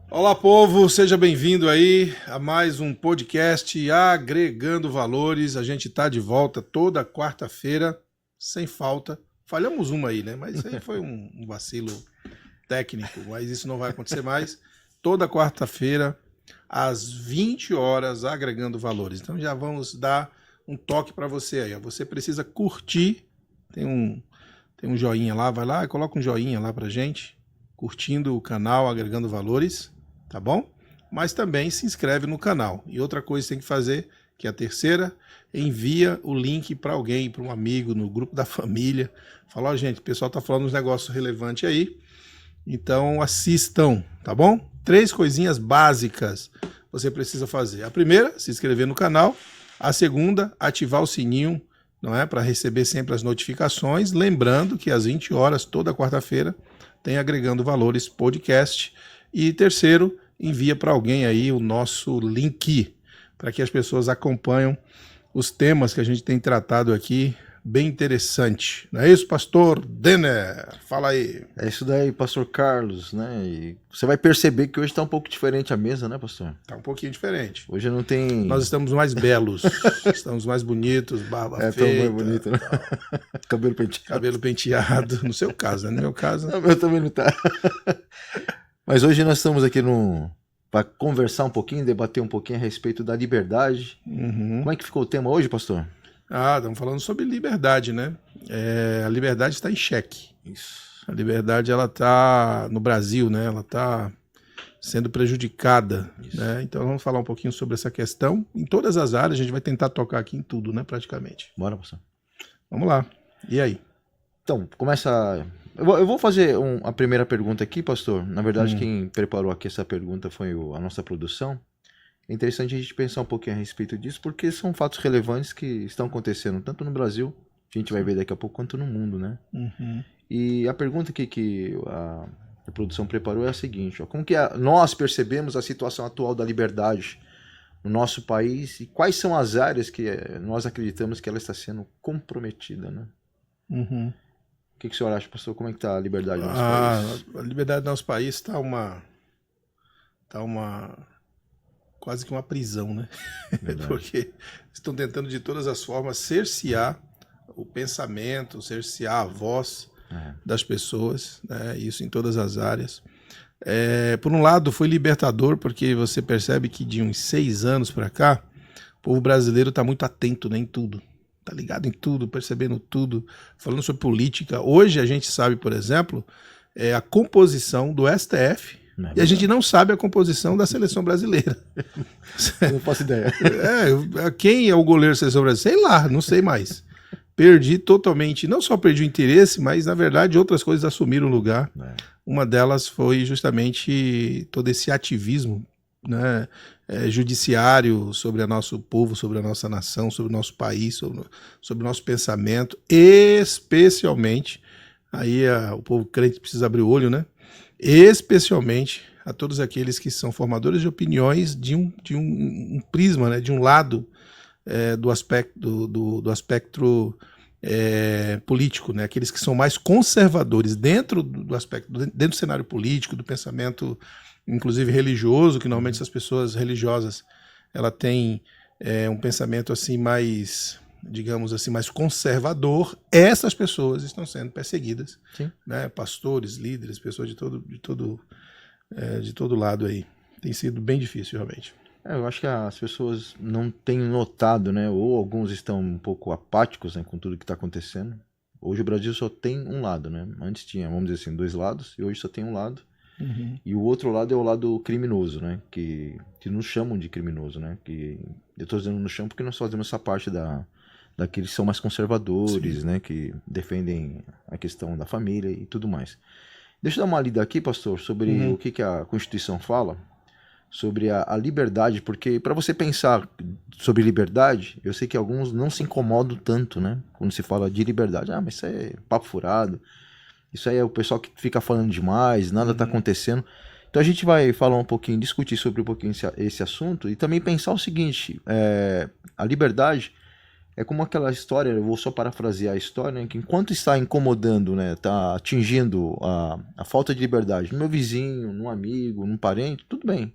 Olá, povo, seja bem-vindo aí a mais um podcast Agregando Valores. A gente tá de volta toda quarta-feira, sem falta. Falhamos uma aí, né? Mas isso aí foi um vacilo técnico, mas isso não vai acontecer mais. Toda quarta-feira, às 20 horas, Agregando Valores. Então já vamos dar um toque para você aí. Você precisa curtir, tem um joinha lá, vai lá e coloca um joinha lá pra gente, curtindo o canal Agregando Valores. Tá bom? Mas também se inscreve no canal. E outra coisa que você tem que fazer, que é a terceira, envia o link para alguém, para um amigo, no grupo da família. Fala, ó, gente, o pessoal tá falando uns negócios relevantes aí. Então assistam, tá bom? 3 coisinhas básicas você precisa fazer. A primeira, se inscrever no canal. A segunda, ativar o sininho, não é? Para receber sempre as notificações. Lembrando que às 20 horas, toda quarta-feira, tem Agregando Valores Podcast. E terceiro, envia para alguém aí o nosso link, para que as pessoas acompanhem os temas que a gente tem tratado aqui, bem interessante. Não é isso, pastor Denner? Fala aí. É isso daí, pastor Carlos, né? E você vai perceber que hoje está um pouco diferente a mesa, né, pastor? Tá um pouquinho diferente. Hoje não tem... Nós estamos mais belos, estamos mais bonitos, barba feita. Estamos mais bonitos, né? Cabelo penteado. Cabelo penteado, no seu caso, né? No meu caso... Não, meu também não tá. Mas hoje nós estamos aqui para conversar um pouquinho, debater um pouquinho a respeito da liberdade. Como é que ficou o tema hoje, pastor? Estamos falando sobre liberdade, né? A liberdade está em xeque. Isso. A liberdade, ela está no Brasil, né? Ela está sendo prejudicada, né? Então vamos falar um pouquinho sobre essa questão. Em todas as áreas, a gente vai tentar tocar aqui em tudo, né? Praticamente. Bora, pastor. Vamos lá. E aí? Então, começa... Eu vou fazer a primeira pergunta aqui, pastor. Na verdade, quem preparou aqui essa pergunta foi a nossa produção. É interessante a gente pensar um pouquinho a respeito disso, porque são fatos relevantes que estão acontecendo tanto no Brasil, que a gente vai ver daqui a pouco, quanto no mundo, né? E a pergunta que a produção preparou é a seguinte, ó, como que nós percebemos a situação atual da liberdade no nosso país e quais são as áreas que nós acreditamos que ela está sendo comprometida, né? O que o senhor acha, pastor? Como é que está a liberdade no nosso país? A liberdade do nosso país está quase que uma prisão, né? Porque estão tentando de todas as formas cercear o pensamento, cercear a voz das pessoas, né? Isso em todas as áreas. Por um lado, foi libertador, porque você percebe que de uns 6 anos para cá, o povo brasileiro está muito atento, né, em tudo. Tá ligado em tudo, percebendo tudo, falando sobre política. Hoje a gente sabe, por exemplo, a composição do STF e a gente não sabe a composição da seleção brasileira. Não faço ideia. Quem é o goleiro da seleção brasileira? Sei lá, não sei mais. Perdi totalmente, não só perdi o interesse, mas na verdade outras coisas assumiram o lugar. Uma delas foi justamente todo esse ativismo, né, judiciário sobre o nosso povo, sobre a nossa nação, sobre o nosso país, sobre o nosso pensamento, especialmente, aí o povo crente precisa abrir o olho, né? Especialmente a todos aqueles que são formadores de opiniões de um prisma, né, de um lado do aspecto político, né, aqueles que são mais conservadores dentro do cenário político, do pensamento inclusive religioso, que normalmente essas pessoas religiosas ela tem um pensamento assim mais, digamos assim, mais conservador. Essas pessoas estão sendo perseguidas, né? Pastores, líderes, pessoas de todo lado aí. Tem sido bem difícil, realmente. Eu acho que as pessoas não têm notado, né? Ou alguns estão um pouco apáticos, né, com tudo que está acontecendo. Hoje o Brasil só tem um lado, né? Antes tinha, vamos dizer assim, 2 lados, e hoje só tem um lado. E o outro lado é o lado criminoso, né? Que nos chamam de criminoso, né? Que eu estou dizendo nos chamam porque nós fazemos essa parte daqueles que são mais conservadores, né? Que defendem a questão da família e tudo mais. Deixa eu dar uma lida aqui, pastor, sobre o que a Constituição fala sobre a liberdade, porque para você pensar sobre liberdade, eu sei que alguns não se incomodam tanto, né? Quando se fala de liberdade, mas isso é papo furado. Isso aí é o pessoal que fica falando demais, nada está acontecendo. Então a gente vai falar um pouquinho, discutir sobre um pouquinho esse assunto e também pensar o seguinte, a liberdade É como aquela história, eu vou só parafrasear a história, né, que enquanto está incomodando, né, está atingindo a falta de liberdade no meu vizinho, num amigo, num parente, tudo bem.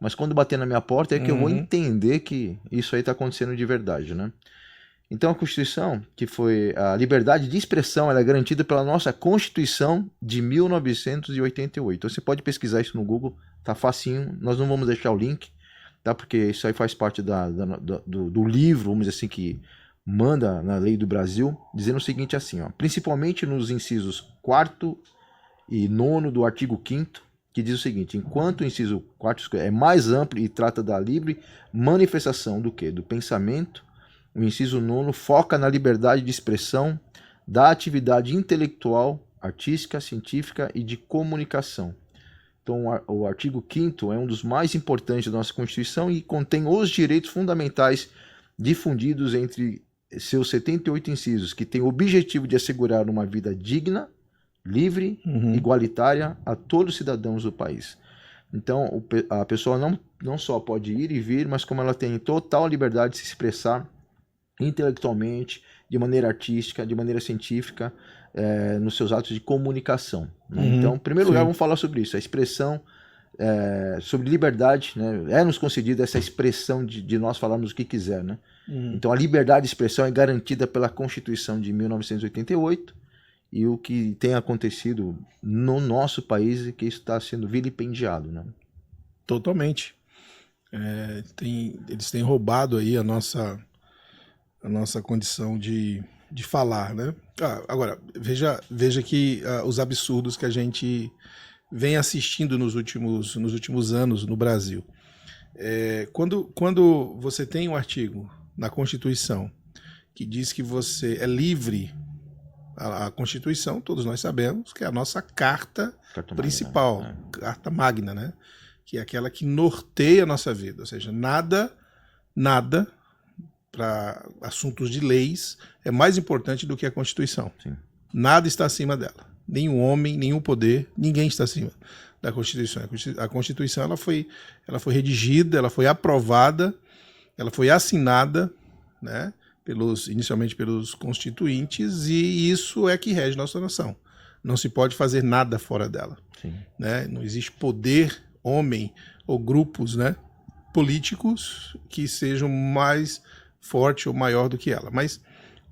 Mas quando bater na minha porta é que eu vou entender que isso aí está acontecendo de verdade, né? Então a Constituição, que foi a liberdade de expressão, ela é garantida pela nossa Constituição de 1988. Então você pode pesquisar isso no Google, tá facinho. Nós não vamos deixar o link, tá? Porque isso aí faz parte do livro, vamos dizer assim, que manda na lei do Brasil, dizendo o seguinte assim, ó, principalmente nos incisos 4º e 9º do artigo 5º, que diz o seguinte: enquanto o inciso 4º é mais amplo e trata da livre manifestação do quê? Do pensamento, o inciso 9º foca na liberdade de expressão, da atividade intelectual, artística, científica e de comunicação. Então, o artigo 5º é um dos mais importantes da nossa Constituição e contém os direitos fundamentais difundidos entre seus 78 incisos, que tem o objetivo de assegurar uma vida digna, livre, igualitária a todos os cidadãos do país. Então, a pessoa não só pode ir e vir, mas como ela tem total liberdade de se expressar intelectualmente, de maneira artística, de maneira científica, nos seus atos de comunicação. Né? Então, em primeiro lugar, vamos falar sobre isso, a expressão, sobre liberdade, né? É-nos concedida essa expressão de nós falarmos o que quiser. Né? Então, a liberdade de expressão é garantida pela Constituição de 1988, e o que tem acontecido no nosso país é que isso está sendo vilipendiado. Né? Totalmente. Eles têm roubado aí a nossa condição de falar, né? Agora, veja que os absurdos que a gente vem assistindo nos últimos anos no Brasil. Quando você tem um artigo na Constituição que diz que você é livre, a Constituição, todos nós sabemos, que é a nossa carta principal, magna, carta magna, né? Que é aquela que norteia a nossa vida, ou seja, nada para assuntos de leis é mais importante do que a Constituição. Sim. Nada está acima dela. Nenhum homem, nenhum poder, ninguém está acima da Constituição. A Constituição ela foi redigida, ela foi aprovada, ela foi assinada, né, inicialmente pelos constituintes, e isso é que rege nossa nação. Não se pode fazer nada fora dela. Sim. Né? Não existe poder, homem ou grupos, né, políticos que sejam mais forte ou maior do que ela. Mas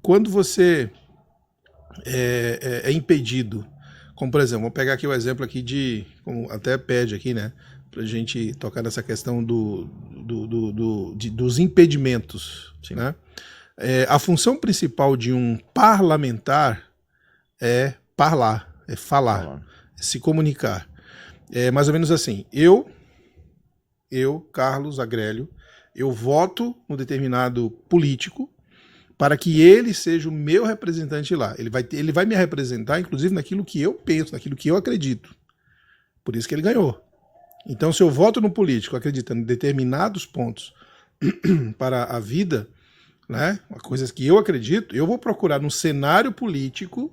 quando você é impedido, como por exemplo, vou pegar aqui o exemplo aqui como até pede aqui, né, para a gente tocar nessa questão dos impedimentos, né? A função principal de um parlamentar é falar, é se comunicar. É mais ou menos assim, eu, Carlos Agrélio, eu voto no determinado político para que ele seja o meu representante lá. Ele vai me representar, inclusive, naquilo que eu penso, naquilo que eu acredito. Por isso que ele ganhou. Então, se eu voto no político acreditando em determinados pontos para a vida, né, coisas que eu acredito, eu vou procurar no cenário político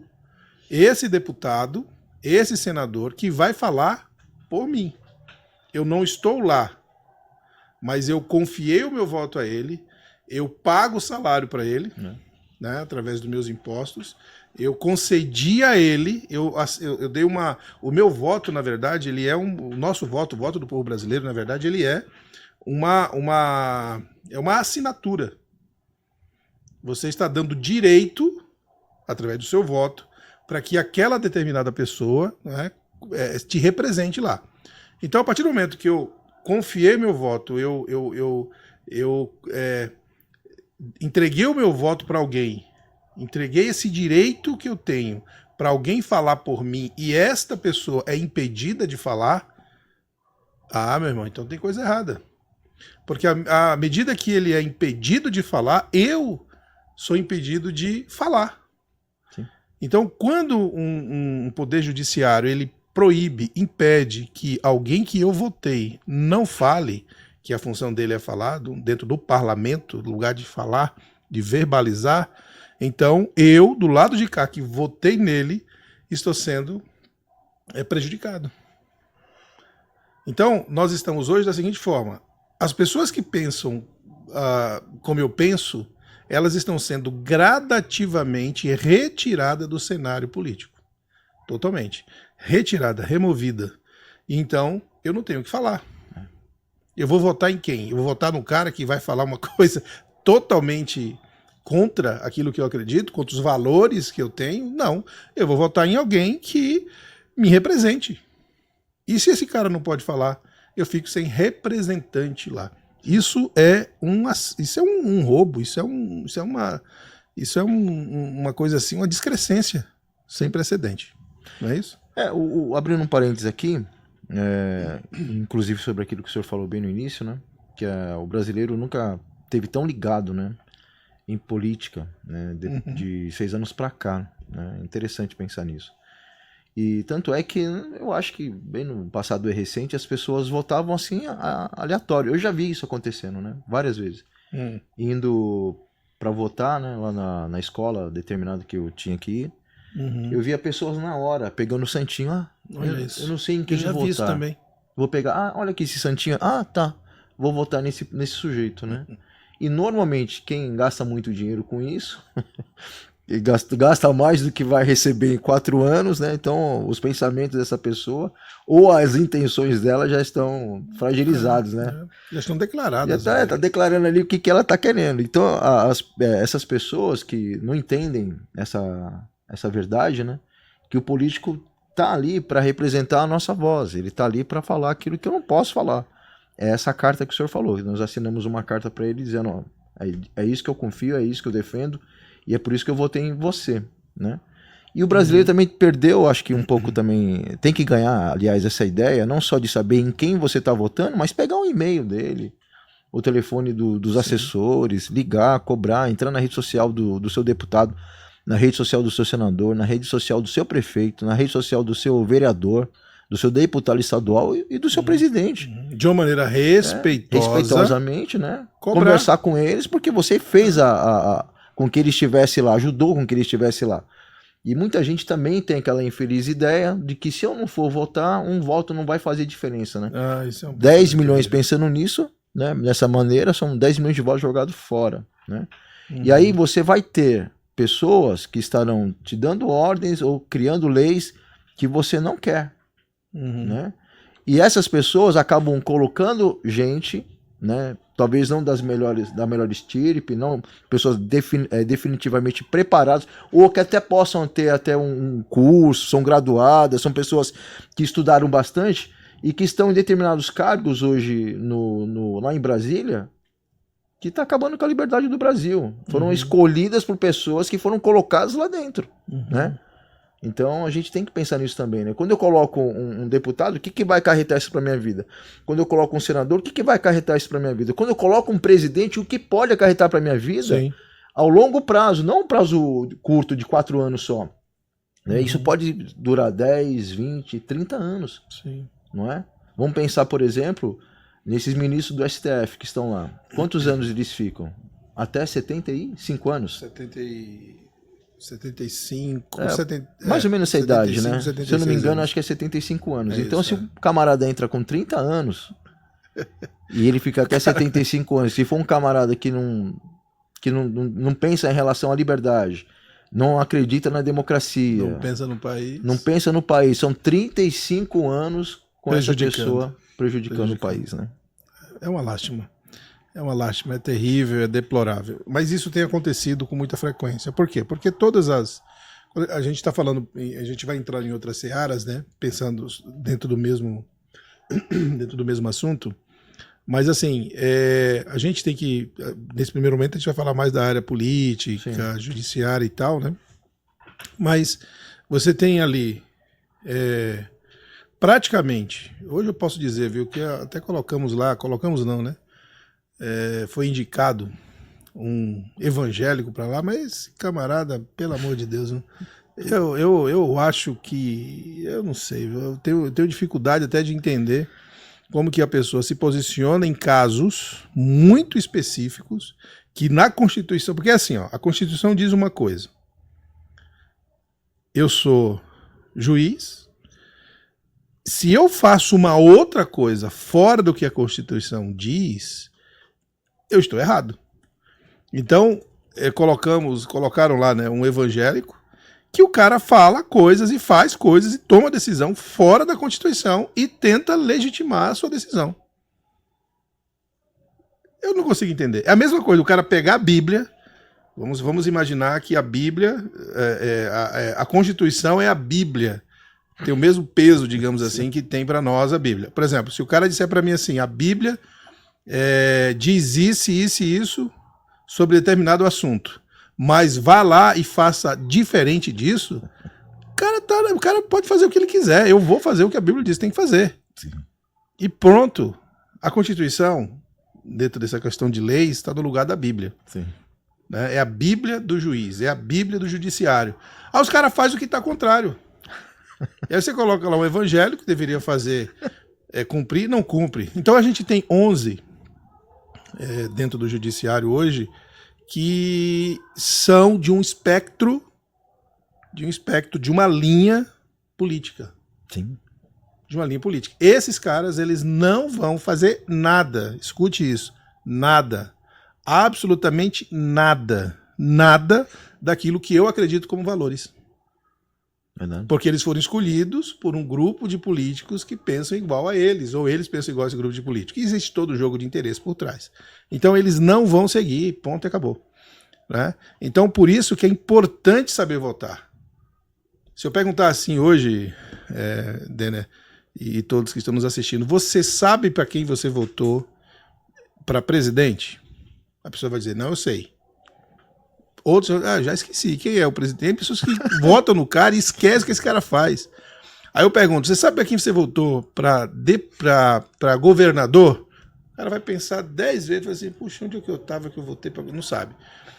esse deputado, esse senador que vai falar por mim. Eu não estou lá, mas eu confiei o meu voto a ele, eu pago o salário para ele, né, através dos meus impostos, eu concedi a ele, eu dei o meu voto, na verdade, ele é o nosso voto, o voto do povo brasileiro, na verdade, ele é uma assinatura. Você está dando direito, através do seu voto, para que aquela determinada pessoa, né, te represente lá. Então, a partir do momento que eu confiei meu voto, eu entreguei o meu voto para alguém, entreguei esse direito que eu tenho para alguém falar por mim e esta pessoa é impedida de falar, meu irmão, então tem coisa errada. Porque à medida que ele é impedido de falar, eu sou impedido de falar. Sim. Então, quando um poder judiciário ele proíbe, impede que alguém que eu votei não fale, que a função dele é falar, dentro do parlamento, no lugar de falar, de verbalizar, então eu, do lado de cá, que votei nele, estou sendo prejudicado. Então, nós estamos hoje da seguinte forma: as pessoas que pensam como eu penso, elas estão sendo gradativamente retiradas do cenário político. Totalmente. Retirada, removida. Então, eu não tenho o que falar. Eu vou votar em quem? Eu vou votar no cara que vai falar uma coisa totalmente contra aquilo que eu acredito, contra os valores que eu tenho? Não. Eu vou votar em alguém que me represente. E se esse cara não pode falar, eu fico sem representante lá. Isso é um roubo, isso é uma coisa assim, uma descrescência sem precedente. Não é isso? Abrindo um parênteses aqui, inclusive sobre aquilo que o senhor falou bem no início, né? Que o brasileiro nunca teve tão ligado, né, em política, né, de 6 anos para cá. Né? É interessante pensar nisso. E tanto é que eu acho que bem no passado recente as pessoas votavam assim aleatório. Eu já vi isso acontecendo, né? Várias vezes. Indo para votar, né, lá na escola determinada que eu tinha que ir, eu via pessoas na hora pegando o santinho. Eu não sei em quem eu já votar. Vi isso também. Vou pegar, olha aqui esse santinho. Tá. Vou votar nesse sujeito, né? E normalmente quem gasta muito dinheiro com isso e gasta mais do que vai receber em 4 anos, né? Então os pensamentos dessa pessoa ou as intenções dela já estão fragilizados, né? Já estão declaradas. Já tá declarando ali o que ela tá querendo. Então essas pessoas que não entendem essa verdade, né? Que o político tá ali para representar a nossa voz, ele tá ali para falar aquilo que eu não posso falar. É essa carta que o senhor falou, nós assinamos uma carta para ele dizendo, é isso que eu confio, é isso que eu defendo, e é por isso que eu votei em você, né? E o brasileiro também perdeu, acho que um pouco também, tem que ganhar, aliás, essa ideia, não só de saber em quem você está votando, mas pegar o e-mail dele, o telefone dos assessores, ligar, cobrar, entrar na rede social do seu deputado, na rede social do seu senador, na rede social do seu prefeito, na rede social do seu vereador, do seu deputado estadual e do seu presidente. De uma maneira respeitosamente, né? Cobrar. Conversar com eles, porque você fez com que ele estivesse lá, ajudou com que ele estivesse lá. E muita gente também tem aquela infeliz ideia de que se eu não for votar, um voto não vai fazer diferença, né? Isso é 10 milhões pensando nisso, né? Dessa maneira, são 10 milhões de votos jogados fora, né? E aí você vai ter pessoas que estarão te dando ordens ou criando leis que você não quer, né? E essas pessoas acabam colocando gente, né? Talvez não da melhor estirpe, não pessoas definitivamente preparadas, ou que até possam ter até um curso, são graduadas, são pessoas que estudaram bastante e que estão em determinados cargos hoje lá em Brasília, que está acabando com a liberdade do Brasil. Foram escolhidas por pessoas que foram colocadas lá dentro, né? Então a gente tem que pensar nisso também, né? Quando eu coloco um deputado, o que vai acarretar isso para minha vida? Quando eu coloco um senador, o que vai acarretar isso para minha vida? Quando eu coloco um presidente, o que pode acarretar para minha vida? Sim. Ao longo prazo, não um prazo curto de 4 anos só. Né? Isso pode durar 10, 20, 30 anos. Sim. Não é? Vamos pensar, por exemplo, nesses ministros do STF que estão lá. Quantos anos eles ficam? Até 75 anos? 75, mais ou menos essa 75, idade, né? 76 se eu não me engano, anos. acho que é 75 anos. Então, se o camarada entra com 30 anos e ele fica até 75 anos, se for um camarada que não pensa em relação à liberdade, não acredita na democracia, não pensa no país, são 35 anos com essa pessoa prejudicando o país, né? É uma lástima. É uma lástima, é terrível, é deplorável. Mas isso tem acontecido com muita frequência. Por quê? Porque a gente está falando, a gente vai entrar em outras searas, né? Pensando dentro do mesmo assunto. Mas assim, a gente tem que, nesse primeiro momento a gente vai falar mais da área política, sim, judiciária e tal, né? Mas você tem ali, praticamente, hoje eu posso dizer, viu, que até colocamos não, né? Foi indicado um evangélico para lá, mas camarada, pelo amor de Deus, né? eu acho que, eu não sei, eu tenho dificuldade até de entender como que a pessoa se posiciona em casos muito específicos que na Constituição, porque assim, a Constituição diz uma coisa: eu sou juiz, se eu faço uma outra coisa fora do que a Constituição diz, eu estou errado. Então, colocaram lá, né, um evangélico, que o cara fala coisas e faz coisas e toma decisão fora da Constituição e tenta legitimar a sua decisão. Eu não consigo entender. É a mesma coisa, o cara pegar a Bíblia, vamos imaginar que a Bíblia, a Constituição é a Bíblia, tem o mesmo peso, digamos assim, que tem para nós a Bíblia. Por exemplo, se o cara disser para mim assim, a Bíblia diz isso, isso e isso sobre determinado assunto, mas vá lá e faça diferente disso, o cara pode fazer o que ele quiser. Eu vou fazer o que a Bíblia diz que tem que fazer. Sim. E pronto. A Constituição, dentro dessa questão de leis, está no lugar da Bíblia. Sim. Né? É a Bíblia do juiz, é a Bíblia do judiciário. Aí os caras fazem o que está contrário. E aí você coloca lá um evangélico que deveria fazer, cumprir, não cumpre. Então a gente tem 11 dentro do judiciário hoje que são de um espectro, de uma linha política. Sim. De uma linha política. Esses caras, eles não vão fazer nada. Escute isso. Nada. Absolutamente nada. Nada daquilo que eu acredito como valores. Verdade. Porque eles foram escolhidos por um grupo de políticos que pensam igual a eles, ou eles pensam igual a esse grupo de políticos. E existe todo o jogo de interesse por trás. Então eles não vão seguir, ponto e acabou. Né? Então por isso que é importante saber votar. Se eu perguntar assim hoje, Denner, e todos que estão nos assistindo, você sabe para quem você votou para presidente? A pessoa vai dizer, não, eu sei. Outros, já esqueci, quem é o presidente? Tem pessoas que votam no cara e esquecem o que esse cara faz. Aí eu pergunto, você sabe para quem você votou para governador? O cara vai pensar 10 vezes, vai assim, puxa, onde é que eu estava que eu votei para... Não sabe.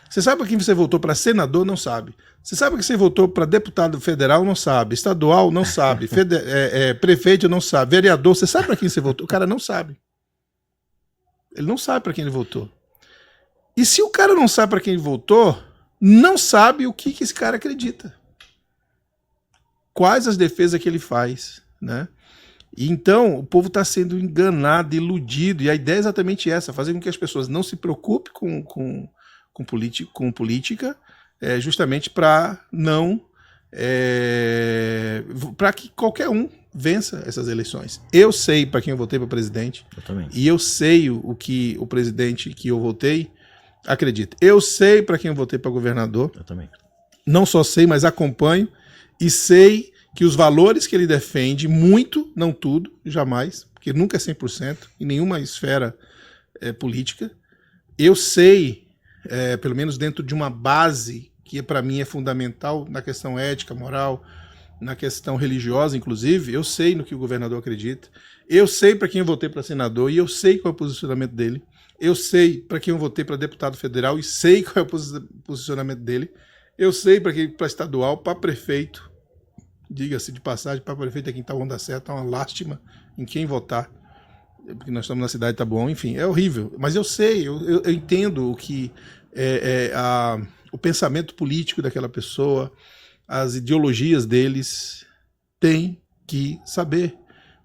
Você sabe para quem você votou para senador? Não sabe. Você sabe que você votou para deputado federal? Não sabe. Estadual? Não sabe. Prefeito? Não sabe. Vereador? Você sabe para quem você votou? O cara não sabe. Ele não sabe para quem ele votou. E se o cara não sabe para quem ele votou, não sabe o que esse cara acredita. Quais as defesas que ele faz, né? E então, o povo está sendo enganado, iludido, e a ideia é exatamente essa, fazer com que as pessoas não se preocupem com política, justamente para não... para que qualquer um vença essas eleições. Eu sei para quem eu votei para presidente, Eu também. e eu sei o que o presidente que eu votei acredita. Eu sei para quem eu votei para governador. Eu também. Não só sei, mas acompanho, e sei que os valores que ele defende, muito, não tudo, jamais, porque nunca é 100% em nenhuma esfera política. Eu sei, pelo menos dentro de uma base que para mim é fundamental na questão ética, moral, na questão religiosa, inclusive, eu sei no que o governador acredita, eu sei para quem eu votei para senador e eu sei qual é o posicionamento dele, eu sei para quem eu votei para deputado federal e sei qual é o posicionamento dele, eu sei para estadual, para prefeito, diga-se de passagem, para prefeito aqui em Taboão da Serra, tá uma lástima em quem votar, porque nós estamos na cidade de Taboão, enfim, é horrível, mas eu sei, eu entendo o que o pensamento político daquela pessoa, as ideologias deles, tem que saber,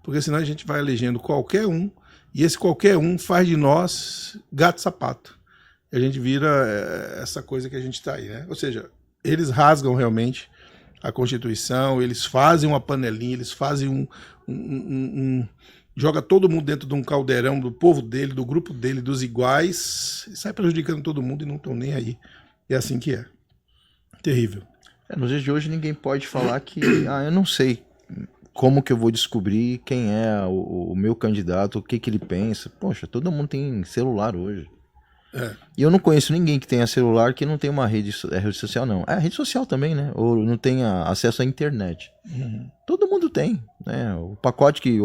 porque senão a gente vai elegendo qualquer um, e esse qualquer um faz de nós gato-sapato, e a gente vira essa coisa que a gente está aí, né? Ou seja, eles rasgam realmente a Constituição, eles fazem uma panelinha, eles fazem joga todo mundo dentro de um caldeirão do povo dele, do grupo dele, dos iguais, e sai prejudicando todo mundo e não estão nem aí. É assim que é. Terrível. Nos dias de hoje ninguém pode falar que eu não sei como que eu vou descobrir quem é o meu candidato, o que ele pensa. Poxa, todo mundo tem celular hoje. E eu não conheço ninguém que tenha celular que não tem uma rede social, não. Rede social também, né? Ou não tenha acesso à internet. Uhum. Todo mundo tem, né? O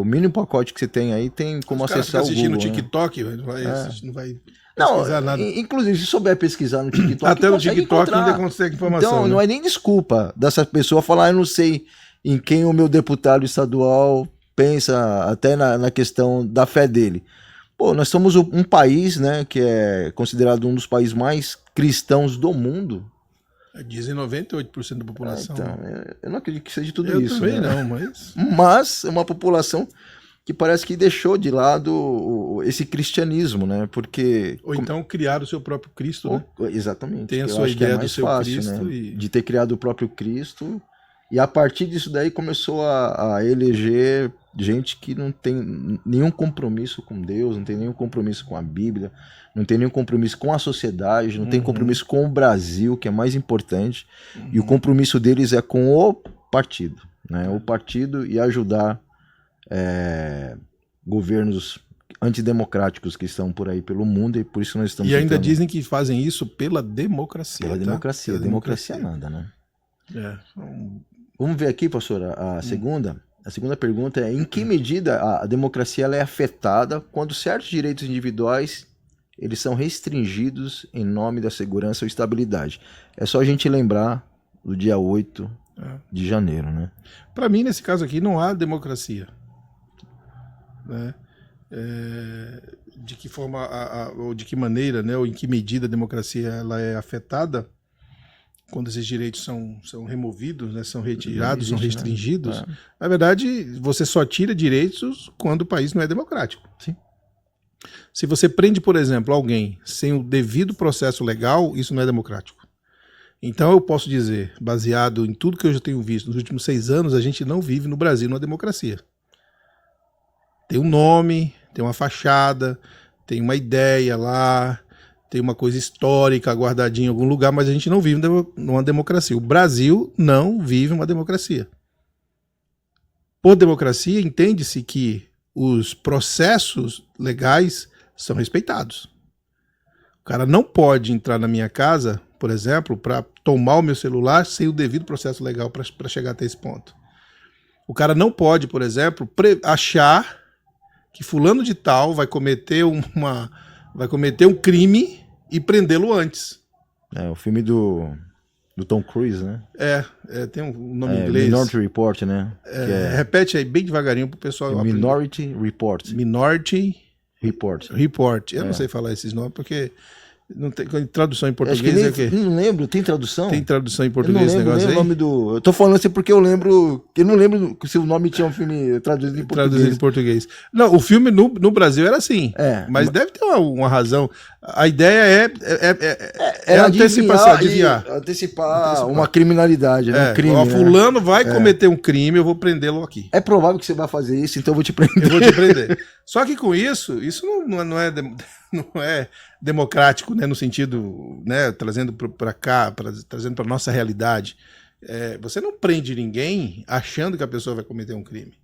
mínimo pacote que você tem aí tem como acessar o Google. Assistir no TikTok, né? não vai não, pesquisar nada. Inclusive, se souber pesquisar no TikTok, até no TikTok ainda consegue informação. Então, não é nem desculpa dessa pessoa falar, eu não sei em quem o meu deputado estadual pensa, até na questão da fé dele. Pô, nós somos um país, né, que é considerado um dos países mais cristãos do mundo. Dizem 98% da população. Então, eu não acredito que seja tudo eu isso. Eu também né? não, mas... Mas é uma população que parece que deixou de lado esse cristianismo, né? Porque... Ou então criar o seu próprio Cristo, né? Exatamente. Tem a Eu sua acho que é ideia do mais seu fácil, Cristo. né? E... De ter criado o próprio Cristo. E a partir disso daí começou a eleger gente que não tem nenhum compromisso com Deus, não tem nenhum compromisso com a Bíblia, não tem nenhum compromisso com a sociedade, não tem compromisso com o Brasil, que é mais importante. E o compromisso deles é com o partido, né? O partido e ajudar governos antidemocráticos que estão por aí pelo mundo, e por isso nós estamos... E ainda dizem que fazem isso pela democracia. Pela democracia. Pela democracia nada, né? Então... Vamos ver aqui, pastora, a segunda. A segunda pergunta é: em que medida a democracia ela é afetada quando certos direitos individuais eles são restringidos em nome da segurança ou estabilidade? É só a gente lembrar do dia 8 de janeiro, né? Para mim, nesse caso aqui, não há democracia. Né? De que forma, ou de que maneira, né, ou em que medida a democracia ela é afetada quando esses direitos são removidos, né, são retirados, são restringidos. Né? Na verdade, você só tira direitos quando o país não é democrático. Sim. Se você prende, por exemplo, alguém sem o devido processo legal, isso não é democrático. Então eu posso dizer, baseado em tudo que eu já tenho visto nos últimos 6 anos, a gente não vive no Brasil numa democracia. Tem um nome, tem uma fachada, tem uma ideia lá, tem uma coisa histórica guardadinha em algum lugar, mas a gente não vive numa democracia. O Brasil não vive uma democracia. Por democracia, entende-se que os processos legais são respeitados. O cara não pode entrar na minha casa, por exemplo, para tomar o meu celular sem o devido processo legal para chegar até esse ponto. O cara não pode, por exemplo, achar que fulano de tal vai cometer um crime e prendê-lo antes. É o filme do Tom Cruise, né? Tem um nome em inglês. Minority Report, né? Repete aí bem devagarinho pro pessoal. Minority Report. Minority Report. Eu não sei falar esses nomes porque não tem tradução em português. Acho que não lembro, tem tradução? Tem tradução em português esse negócio aí? O nome do... Eu tô falando assim porque eu lembro... Eu não lembro se o nome tinha um filme traduzido em português. Traduzido em português. Não, o filme no Brasil era assim. Mas deve ter uma razão. A ideia é antecipar uma criminalidade, né? Um crime, fulano vai cometer um crime, eu vou prendê-lo aqui. É provável que você vai fazer isso, então eu vou te prender. Eu vou te prender. Só que com isso não é democrático, né, no sentido, né, trazendo para cá, trazendo para nossa realidade. Você não prende ninguém achando que a pessoa vai cometer um crime.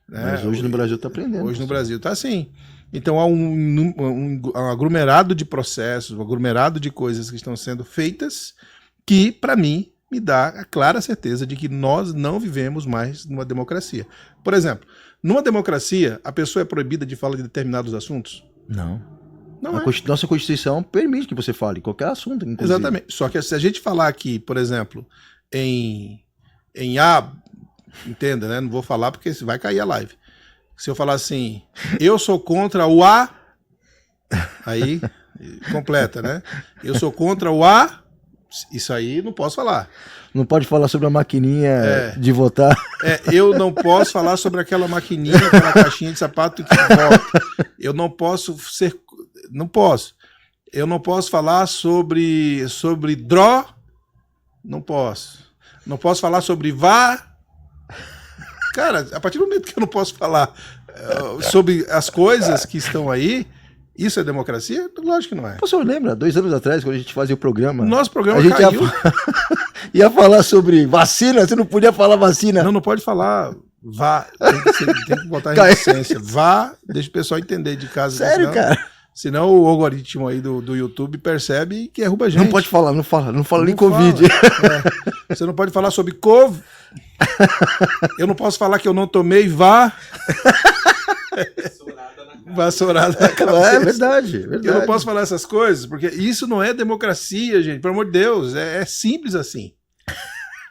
Né? Mas hoje no Brasil está prendendo. Hoje no Brasil está assim. Então há um aglomerado de processos, um aglomerado de coisas que estão sendo feitas que, para mim, me dá a clara certeza de que nós não vivemos mais numa democracia. Por exemplo, numa democracia, a pessoa é proibida de falar de determinados assuntos? Não. Nossa Constituição permite que você fale qualquer assunto, inclusive. Exatamente. Só que se a gente falar aqui, por exemplo, em entenda, né? Não vou falar porque vai cair a live. Se eu falar assim, eu sou contra o aí completa, né? Eu sou contra o isso aí não posso falar. Não pode falar sobre a maquininha de votar. Eu não posso falar sobre aquela maquininha, aquela caixinha de sapato que vota. Eu não posso ser... Não posso. Eu não posso falar sobre não posso. Não posso falar sobre Cara, a partir do momento que eu não posso falar sobre as coisas que estão aí, isso é democracia? Lógico que não é. O senhor lembra, 2 anos atrás, quando a gente fazia o programa... Nosso programa a gente caiu. ia falar sobre vacina, você não podia falar vacina. Não pode falar tem que botar em licença. Deixa o pessoal entender de casa. Sério, cara? Senão o algoritmo aí do YouTube percebe que derruba a gente. Não pode falar, não fala nem Covid. Você não pode falar sobre Eu não posso falar que eu não tomei vassourada na cabeça. É verdade. Eu não posso falar essas coisas, porque isso não é democracia, gente. Pelo amor de Deus, é simples assim.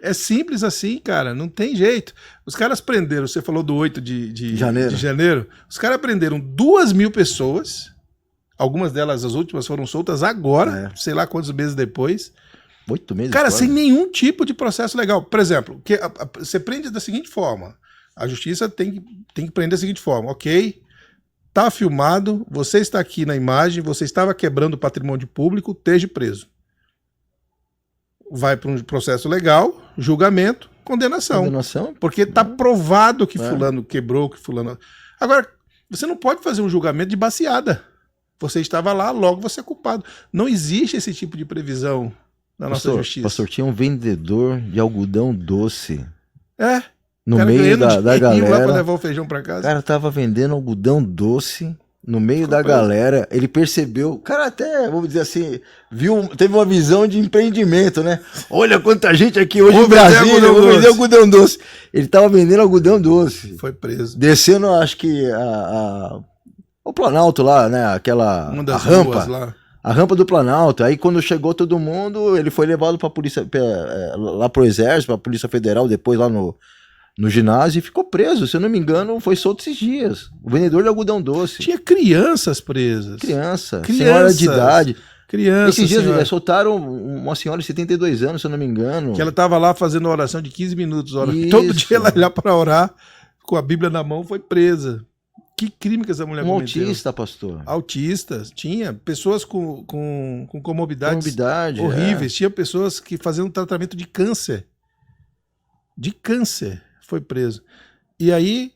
É simples assim, cara, não tem jeito. Os caras prenderam, você falou do 8 de janeiro, os caras prenderam 2.000 pessoas, algumas delas, as últimas, foram soltas agora, sei lá quantos meses depois. 8 meses? Cara, sem nenhum tipo de processo legal. Por exemplo, você prende da seguinte forma, a justiça tem que prender da seguinte forma, ok, Tá filmado, você está aqui na imagem, você estava quebrando o patrimônio público, esteja preso. Vai para um processo legal, julgamento, condenação. Porque está provado que fulano quebrou, que fulano... Agora, você não pode fazer um julgamento de baseada. Você estava lá, logo você é culpado. Não existe esse tipo de previsão na nossa justiça. Pastor, tinha um vendedor de algodão doce. É. No meio da galera. Lá pra levar o feijão pra casa. O cara tava vendendo algodão doce no meio da galera. Ele percebeu. O cara até, vamos dizer assim, teve uma visão de empreendimento, né? Olha quanta gente aqui hoje em Brasília, vou vender algodão doce. Ele tava vendendo algodão doce. Foi preso. Descendo, acho que o Planalto lá, né? Uma das rampa. ruas lá. A rampa do Planalto. Aí quando chegou todo mundo, ele foi levado pra polícia, lá pro Exército, pra Polícia Federal, depois lá no ginásio, e ficou preso. Se eu não me engano, foi solto esses dias. O vendedor de algodão doce. Tinha crianças presas. Senhora de idade. Crianças. Esses dias soltaram uma senhora de 72 anos, se eu não me engano. Que ela estava lá fazendo uma oração de 15 minutos. Todo dia ela ia para orar, com a Bíblia na mão, foi presa. Que crime que essa mulher cometeu. Autista, pastor. Autistas. Tinha pessoas com comorbidades horríveis. Tinha pessoas que faziam tratamento de câncer. De câncer. Foi preso. E aí,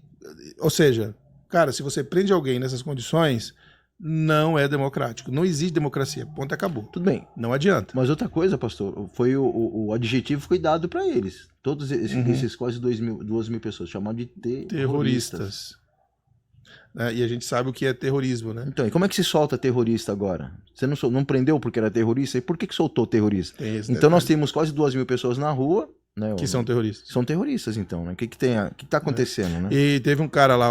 ou seja, cara, se você prende alguém nessas condições, não é democrático. Não existe democracia. Ponto, acabou. Tudo bem. Não adianta. Mas outra coisa, pastor, foi o adjetivo foi dado para eles. Todos esses quase 2 mil pessoas, chamados de terroristas. E a gente sabe o que é terrorismo, né? Então, e como é que se solta terrorista agora? Você não prendeu porque era terrorista? E por que soltou terrorista? Então nós temos quase 2 mil pessoas na rua, né? Que são terroristas. São terroristas, então, né? O que tá acontecendo, né? E teve um cara lá,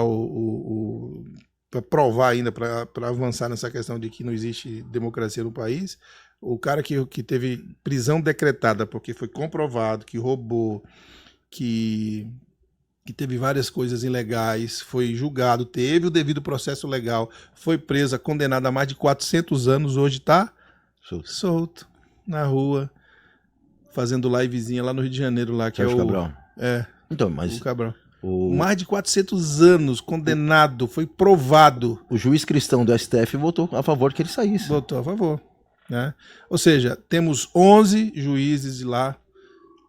para provar ainda, para avançar nessa questão de que não existe democracia no país, o cara que teve prisão decretada porque foi comprovado que roubou, que teve várias coisas ilegais, foi julgado, teve o devido processo legal, foi preso, condenado a mais de 400 anos, hoje está solto na rua, fazendo livezinha lá no Rio de Janeiro, lá, que Sérgio é o Cabral. Então, mas o Cabral. Mais de 400 anos, condenado, foi provado. O juiz cristão do STF votou a favor que ele saísse. Votou a favor. Né? Ou seja, temos 11 juízes lá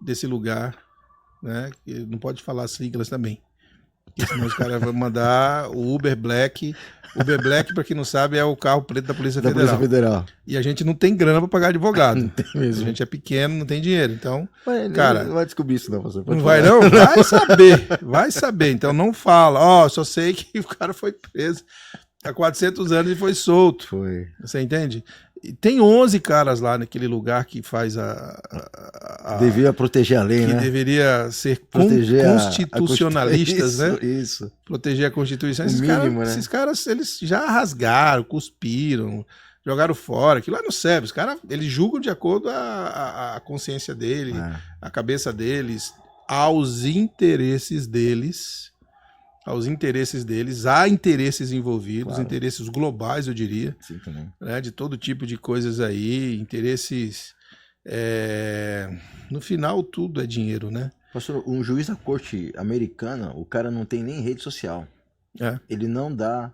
desse lugar, né? Que não pode falar siglas também. Porque senão os caras vão mandar o Uber Black. Uber Black, para quem não sabe, é o carro preto da Polícia Federal. E a gente não tem grana para pagar advogado. Não tem mesmo. A gente é pequeno, não tem dinheiro. Então, cara, não vai descobrir isso não, você não vai não? Vai saber. Vai saber. Então não fala. Só sei que o cara foi preso há 400 anos e foi solto. Foi. Você entende? E tem 11 caras lá naquele lugar que faz devia proteger a lei, que né? Deveria ser constitucionalistas, né? Isso. Proteger a Constituição. Esses caras, eles já rasgaram, cuspiram, jogaram fora. Aquilo lá não serve. Os caras, eles julgam de acordo a consciência dele, a cabeça deles, aos interesses deles. Há interesses envolvidos, claro. Interesses globais, eu diria. Sim, também. Né, de todo tipo de coisas aí, interesses... No final, tudo é dinheiro, né? Pastor, um juiz da corte americana, o cara não tem nem rede social. Ele não dá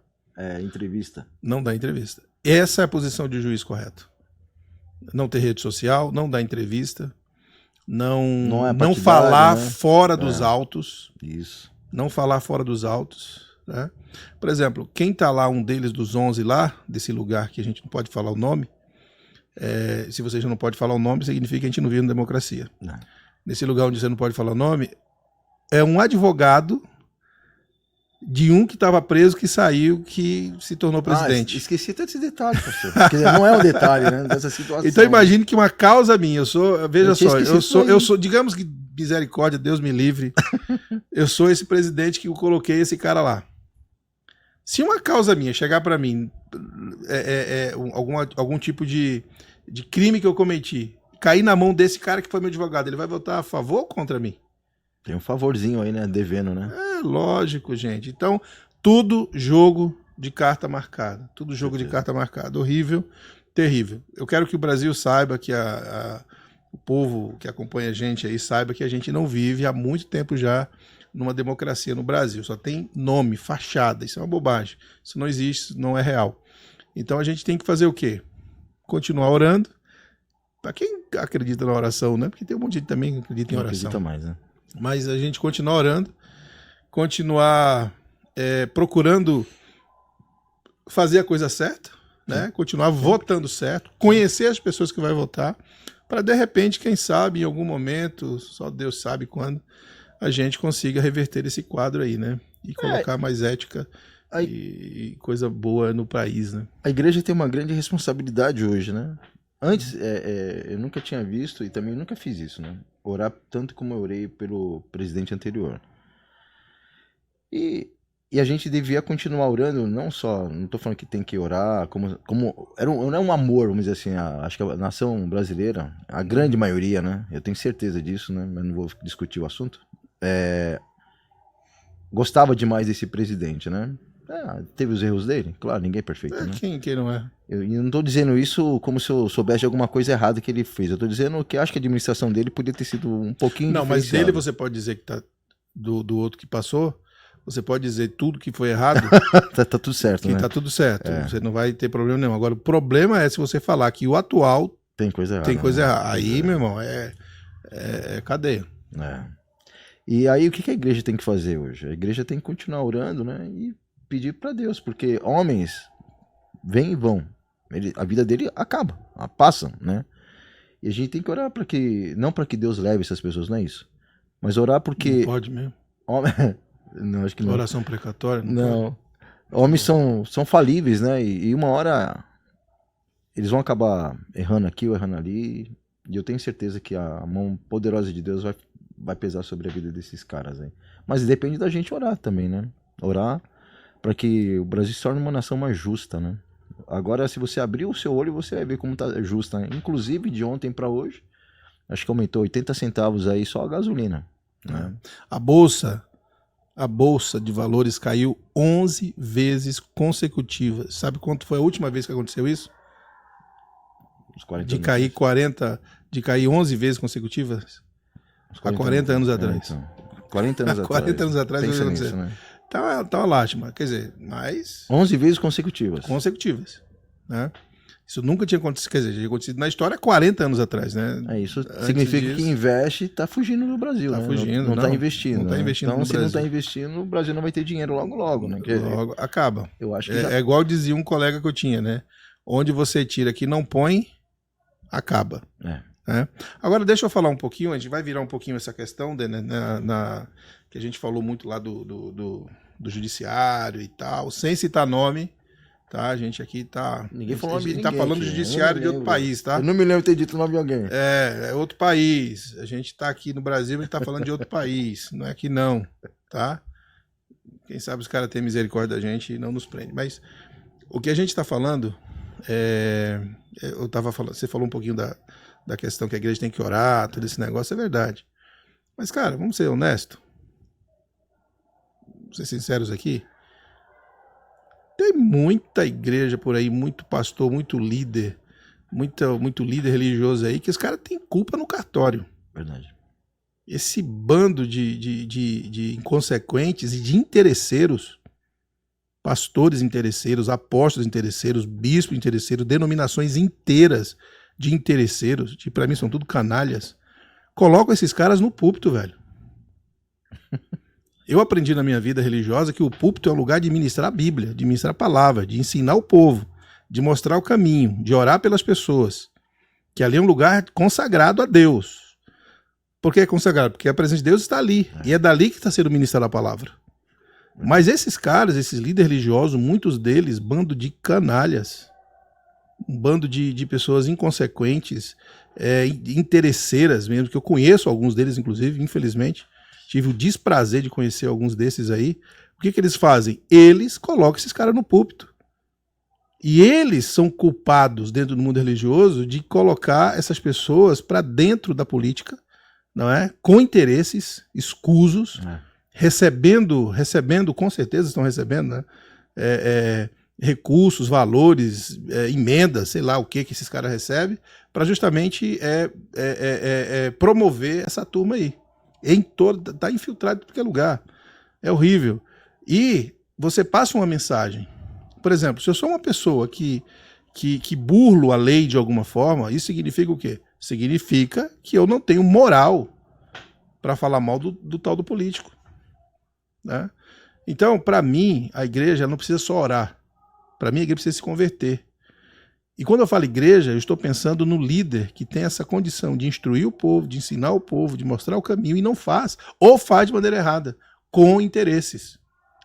entrevista. Não dá entrevista. Essa é a posição de juiz correto. Não ter rede social, não dar entrevista, não falar, né? Fora dos autos. Isso. Não falar fora dos autos, né? Por exemplo, quem está lá, um deles dos 11 lá, desse lugar que a gente não pode falar o nome, se você já não pode falar o nome, significa que a gente não vive na democracia. Não. Nesse lugar onde você não pode falar o nome, é um advogado de um que estava preso, que saiu, que se tornou presidente. Esqueci até desse detalhe, pastor. Porque não é um detalhe, né, dessa situação. Então imagine que uma causa minha, eu sou, digamos que misericórdia, Deus me livre, eu sou esse presidente que eu coloquei esse cara lá. Se uma causa minha chegar para mim, algum tipo de crime que eu cometi, cair na mão desse cara que foi meu advogado, ele vai votar a favor ou contra mim? Tem um favorzinho aí, né? Devendo, né? Lógico, gente. Então, tudo jogo de carta marcada. Tudo jogo de carta marcada. Horrível, terrível. Eu quero que o Brasil saiba, que o povo que acompanha a gente aí saiba que a gente não vive há muito tempo já numa democracia no Brasil. Só tem nome, fachada. Isso é uma bobagem. Isso não existe, isso não é real. Então a gente tem que fazer o quê? Continuar orando. Para quem acredita na oração, né? Porque tem um monte de gente também que acredita em oração. Não acredita mais, né? Mas a gente continuar orando, continuar procurando fazer a coisa certa, né? Continuar votando certo, conhecer as pessoas que vai votar, para de repente, quem sabe, em algum momento, só Deus sabe quando, a gente consiga reverter esse quadro aí, né? E colocar mais ética e coisa boa no país, né? A igreja tem uma grande responsabilidade hoje, né? Antes, eu nunca tinha visto e também nunca fiz isso, né? Orar tanto como eu orei pelo presidente anterior. E a gente devia continuar orando, não estou falando que tem que orar, não é um amor, vamos dizer assim, acho que a nação brasileira, a grande maioria, né? Eu tenho certeza disso, né? Mas não vou discutir o assunto. Gostava demais desse presidente, né? Teve os erros dele? Claro, ninguém é perfeito, né? Quem não é? Eu não estou dizendo isso como se eu soubesse de alguma coisa errada que ele fez. Eu estou dizendo que acho que a administração dele podia ter sido um pouquinho Não, mas diferenciada. dele você pode dizer que tá do outro que passou, você pode dizer tudo que foi errado, tá tudo certo, que né? tá tudo certo. Você não vai ter problema nenhum. Agora, o problema é se você falar que o atual tem coisa errada. Tem coisa né? errada. Aí, meu irmão, é cadeia. E aí, o que a igreja tem que fazer hoje? A igreja tem que continuar orando, né? E pedir para Deus, porque homens vêm e vão. A vida dele acaba, passam, né? E a gente tem que orar para que, não para que Deus leve essas pessoas, não é isso. Mas orar porque... Não pode mesmo. Não, acho que não. Oração precatória? Não. Homens são falíveis, né? E uma hora eles vão acabar errando aqui ou errando ali. E eu tenho certeza que a mão poderosa de Deus vai pesar sobre a vida desses caras aí. Mas depende da gente orar também, né? Orar para que o Brasil se torne uma nação mais justa, né? Agora, se você abrir o seu olho, você vai ver como tá justa, né? Inclusive, de ontem para hoje, acho que aumentou 80 centavos aí só a gasolina, né? A bolsa de valores caiu 11 vezes consecutivas. Sabe quanto foi a última vez que aconteceu isso? Uns 40 de cair 11 vezes consecutivas? Há 40 anos atrás. Então, 40 anos atrás. 40 anos atrás Pensa nisso, né? Tá uma lástima. Quer dizer, mas... 11 vezes consecutivas. Né? Isso nunca tinha acontecido, quer dizer, tinha acontecido na história há 40 anos atrás, né? Isso Antes significa disso, que investe está fugindo do Brasil, tá né? fugindo, não está investindo. Não está investindo então, no se Brasil. não está investindo, o Brasil não vai ter dinheiro logo, né? Logo acaba. Eu acho que é igual dizia um colega que eu tinha, né? Onde você tira que não põe, acaba. Agora deixa eu falar um pouquinho, a gente vai virar um pouquinho essa questão que a gente falou muito lá do judiciário e tal, sem citar nome, tá? A gente aqui tá... Ninguém falou nome de ninguém. Tá falando do judiciário de outro país, tá? Eu não me lembro de ter dito o nome de alguém. É outro país. A gente tá aqui no Brasil, a gente tá falando de outro país. Não é aqui não, tá? Quem sabe os caras têm misericórdia da gente e não nos prende. Mas o que a gente tá falando você falou um pouquinho da questão que a igreja tem que orar, todo esse negócio, é verdade. Mas, cara, vamos ser honestos. Vamos ser sinceros aqui. Tem muita igreja por aí, muito pastor, muito líder, muito líder religioso aí, que os caras têm culpa no cartório. Verdade. Esse bando de inconsequentes e de interesseiros, pastores interesseiros, apóstolos interesseiros, bispos interesseiros, denominações inteiras de interesseiros, que pra mim são tudo canalhas, colocam esses caras no púlpito, velho. Eu aprendi na minha vida religiosa que o púlpito é um lugar de ministrar a Bíblia, de ministrar a palavra, de ensinar o povo, de mostrar o caminho, de orar pelas pessoas. Que ali é um lugar consagrado a Deus. Por que é consagrado? Porque a presença de Deus está ali. E é dali que está sendo ministrada a palavra. Mas esses caras, esses líderes religiosos, muitos deles, bando de canalhas, um bando de pessoas inconsequentes, interesseiras mesmo, que eu conheço alguns deles, inclusive, infelizmente. Tive o desprazer de conhecer alguns desses aí. O que eles fazem? Eles colocam esses caras no púlpito. E eles são culpados dentro do mundo religioso de colocar essas pessoas para dentro da política, não é? Com interesses escusos, recebendo, com certeza estão recebendo, né? Recursos, valores, emendas, sei lá o que esses caras recebem, para justamente promover essa turma aí. Tá infiltrado em qualquer lugar. É horrível. E você passa uma mensagem. Por exemplo, se eu sou uma pessoa que burlo a lei de alguma forma, isso significa o quê? Significa que eu não tenho moral para falar mal do tal do político. Né? Então, para mim, a igreja não precisa só orar. Para mim, a igreja precisa se converter. E quando eu falo igreja, eu estou pensando no líder que tem essa condição de instruir o povo, de ensinar o povo, de mostrar o caminho e não faz, ou faz de maneira errada, com interesses.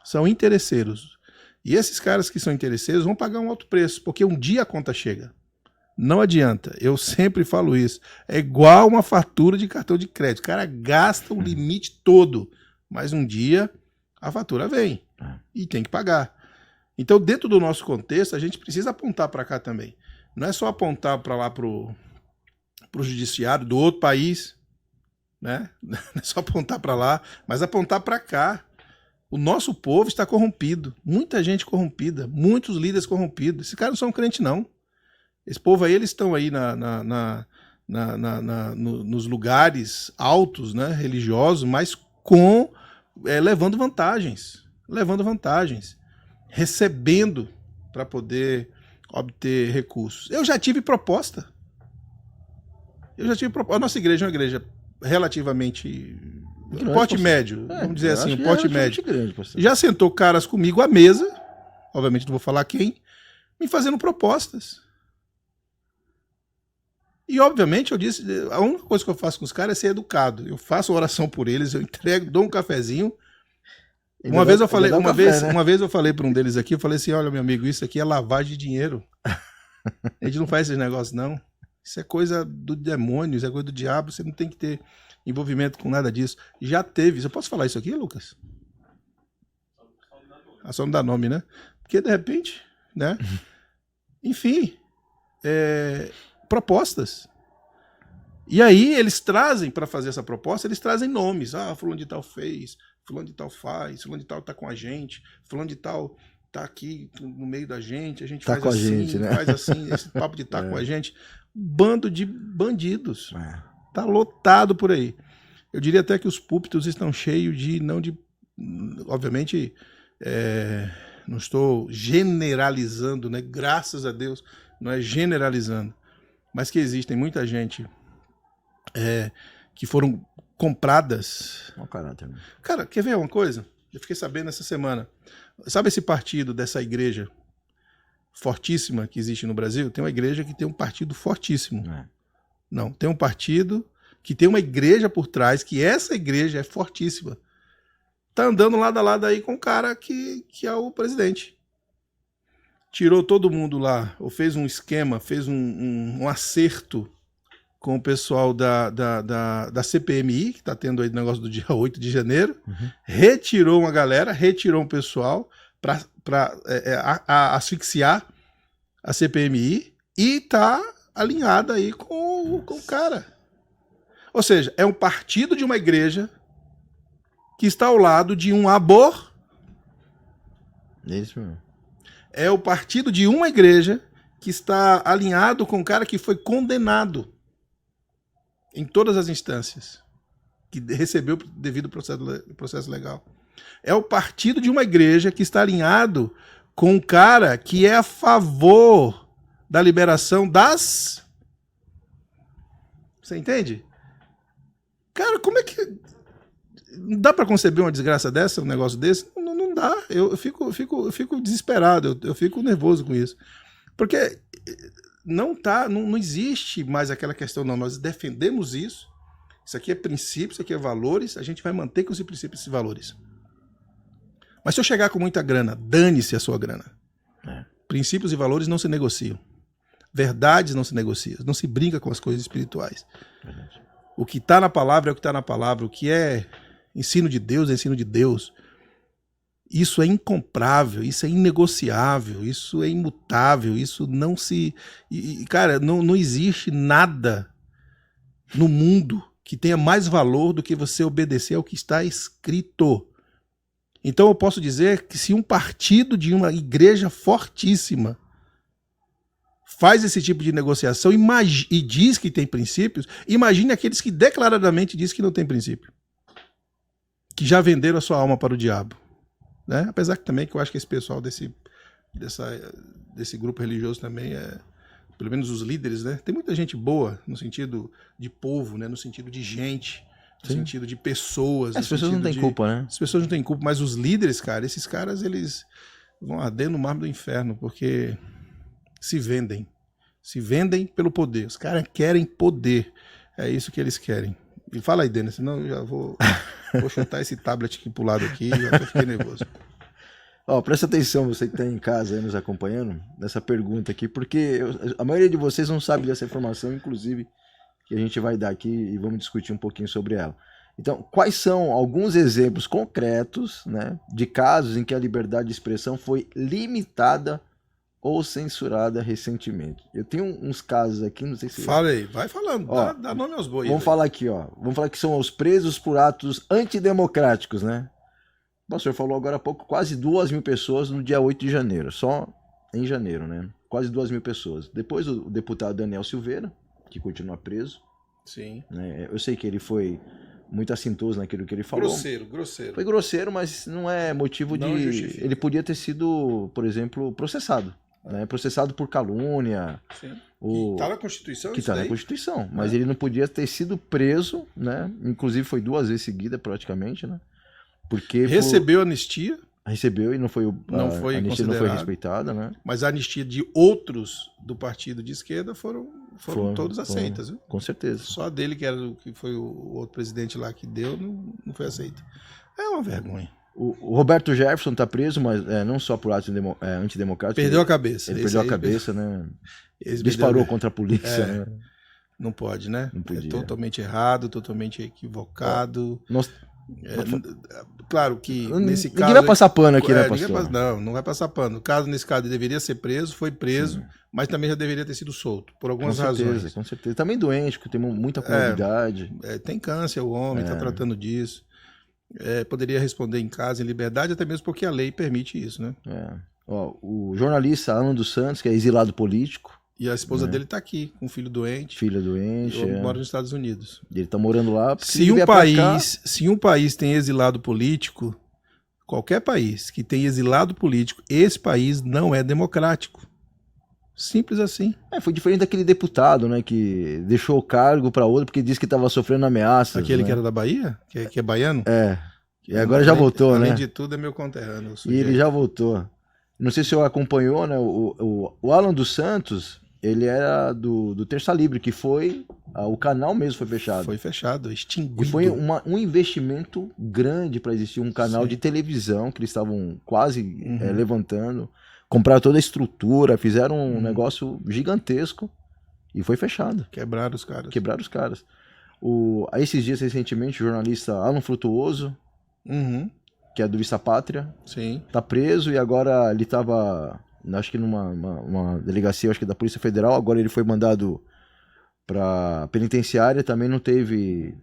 São interesseiros. E esses caras que são interesseiros vão pagar um alto preço, porque um dia a conta chega. Não adianta, eu sempre falo isso. É igual uma fatura de cartão de crédito. O cara gasta o limite todo, mas um dia a fatura vem e tem que pagar. Então, dentro do nosso contexto, a gente precisa apontar para cá também. Não é só apontar para lá para o judiciário do outro país, né? Não é só apontar para lá, mas apontar para cá. O nosso povo está corrompido, muita gente corrompida, muitos líderes corrompidos. Esses caras não são crentes, não. Esse povo aí, eles estão aí nos lugares altos, né, religiosos, mas levando vantagens, recebendo para poder obter recursos. Eu já tive proposta. A nossa igreja é uma igreja relativamente de porte médio, vamos dizer assim, um porte médio. Grande, já sentou caras comigo à mesa, obviamente não vou falar quem, me fazendo propostas. E obviamente eu disse, a única coisa que eu faço com os caras é ser educado. Eu faço oração por eles, eu entrego, dou um cafezinho. Uma vez eu falei para um deles aqui, eu falei assim, olha meu amigo, isso aqui é lavagem de dinheiro. A gente não faz esses negócios não. Isso é coisa do demônio, isso é coisa do diabo, você não tem que ter envolvimento com nada disso. Já teve. Eu posso falar isso aqui, Lucas? Só não dá nome, né? Porque de repente, né? Enfim, propostas. E aí eles trazem, para fazer essa proposta, eles trazem nomes. Ah, fulano de tal fez, fulano de tal faz, fulano de tal tá com a gente, fulano de tal tá aqui no meio da gente, a gente tá faz com assim, a gente, né? faz assim, esse papo de tá com a gente. Bando de bandidos. Tá lotado por aí. Eu diria até que os púlpitos estão cheios obviamente, não estou generalizando, né? Graças a Deus, não é generalizando, mas que existem muita gente que foram compradas. Mau caráter, né? Cara, quer ver uma coisa? Eu fiquei sabendo essa semana. Sabe esse partido dessa igreja fortíssima que existe no Brasil? Tem uma igreja que tem um partido fortíssimo. Não, tem um partido que tem uma igreja por trás, que essa igreja é fortíssima. Tá andando lado a lado aí com o cara que é o presidente. Tirou todo mundo lá, ou fez um esquema, fez um acerto com o pessoal da CPMI, que tá tendo aí o negócio do dia 8 de janeiro, retirou uma galera, retirou um pessoal para asfixiar a CPMI e tá alinhada aí com o cara. Ou seja, é um partido de uma igreja que está ao lado de um Isso mesmo. É o partido de uma igreja que está alinhado com um cara que foi condenado em todas as instâncias, que recebeu devido processo legal. É o partido de uma igreja que está alinhado com um cara que é a favor da liberação das... Você entende? Cara, como é que... Dá para conceber uma desgraça dessa, um negócio desse? Não dá. Eu fico desesperado, eu fico nervoso com isso. Porque não existe mais aquela questão, não. Nós defendemos isso. Isso aqui é princípio, isso aqui é valores. A gente vai manter com esses princípios e valores. Mas se eu chegar com muita grana, dane-se a sua grana. Princípios e valores não se negociam. Verdades não se negociam. Não se brinca com as coisas espirituais. Verdade. O que está na palavra é o que está na palavra. O que é ensino de Deus é ensino de Deus. Isso é incomprável, isso é inegociável, isso é imutável, isso não se... cara, não existe nada no mundo que tenha mais valor do que você obedecer ao que está escrito. Então eu posso dizer que se um partido de uma igreja fortíssima faz esse tipo de negociação e diz que tem princípios, imagine aqueles que declaradamente dizem que não tem princípio. que já venderam a sua alma para o diabo, né? Apesar que também que eu acho que esse pessoal desse grupo religioso também pelo menos os líderes, né? Tem muita gente boa no sentido de povo, né? No sentido de gente, no sentido de pessoas. As pessoas não têm culpa, né? As pessoas não têm culpa, mas os líderes, cara, esses caras, eles vão arder no mar do inferno, porque se vendem pelo poder. Os caras querem poder, é isso que eles querem. E fala aí, Denis, senão eu já vou chutar esse tablet aqui pro lado aqui, já fiquei nervoso. Presta atenção, você que está em casa aí nos acompanhando, nessa pergunta aqui, porque a maioria de vocês não sabe dessa informação, inclusive, que a gente vai dar aqui e vamos discutir um pouquinho sobre ela. Então, quais são alguns exemplos concretos, né, de casos em que a liberdade de expressão foi limitada ou censurada recentemente? Eu tenho uns casos aqui, não sei se... Fala aí, vai falando, dá nome aos bois. Vamos falar aqui, vamos falar que são os presos por atos antidemocráticos, né? O pastor falou agora há pouco, quase 2.000 pessoas no dia 8 de janeiro, só em janeiro, né? Quase 2.000 pessoas. Depois o deputado Daniel Silveira, que continua preso. Sim. Né? Eu sei que ele foi muito assintoso naquilo que ele falou. Grosseiro. Foi grosseiro, mas não é motivo não de... justifica. Ele podia ter sido, por exemplo, processado. Né? Processado por calúnia. Sim. Que está na Constituição? Que está na Constituição. Mas ele não podia ter sido preso, né? Inclusive foi 2 vezes seguida, praticamente, né? Porque recebeu anistia. Recebeu e não foi a anistia não foi respeitada, né? Mas a anistia de outros do partido de esquerda foram todos aceitas, viu? Com certeza. Só a dele, que foi o outro presidente lá que deu, não foi aceita. É uma vergonha. O Roberto Jefferson está preso, mas não só por atos antidemocráticos. Perdeu a cabeça. Ele perdeu a cabeça, né? Disparou contra a polícia, né? Não pode, né? Não podia. É totalmente errado, totalmente equivocado. Claro que nesse caso... Ninguém vai passar pano aqui, né, pastor? Não vai passar pano. O caso, nesse caso, ele deveria ser preso, foi preso, mas também já deveria ter sido solto, por algumas razões. Com certeza. Também doente, que tem muita comorbidade. Tem câncer, o homem está tratando disso. Poderia responder em casa, em liberdade, até mesmo porque a lei permite isso, né? O jornalista Alan dos Santos, que é exilado político. E a esposa dele está aqui, com um filho doente. Filha doente. Mora nos Estados Unidos. Ele está morando lá. Se um país tem exilado político, qualquer país que tem exilado político, esse país não é democrático. Simples assim. Foi diferente daquele deputado, né, que deixou o cargo para outro porque disse que estava sofrendo ameaças. Aquele né? que era da Bahia? Que é baiano? E agora já voltou, além né? Além de tudo, é meu conterrâneo. E ele já voltou. Não sei se o senhor acompanhou, né? O Alan dos Santos, ele era do Terça Livre, que foi... o canal mesmo foi fechado. Foi fechado, extinguido. E foi um investimento grande para existir um canal de televisão que eles estavam quase levantando. Compraram toda a estrutura, fizeram um negócio gigantesco e foi fechado. Quebraram os caras. A esses dias, recentemente, o jornalista Alan Frutuoso, que é do Vista Pátria, tá preso e agora ele estava, acho que numa delegacia, acho que da Polícia Federal, agora ele foi mandado para penitenciária, também não teve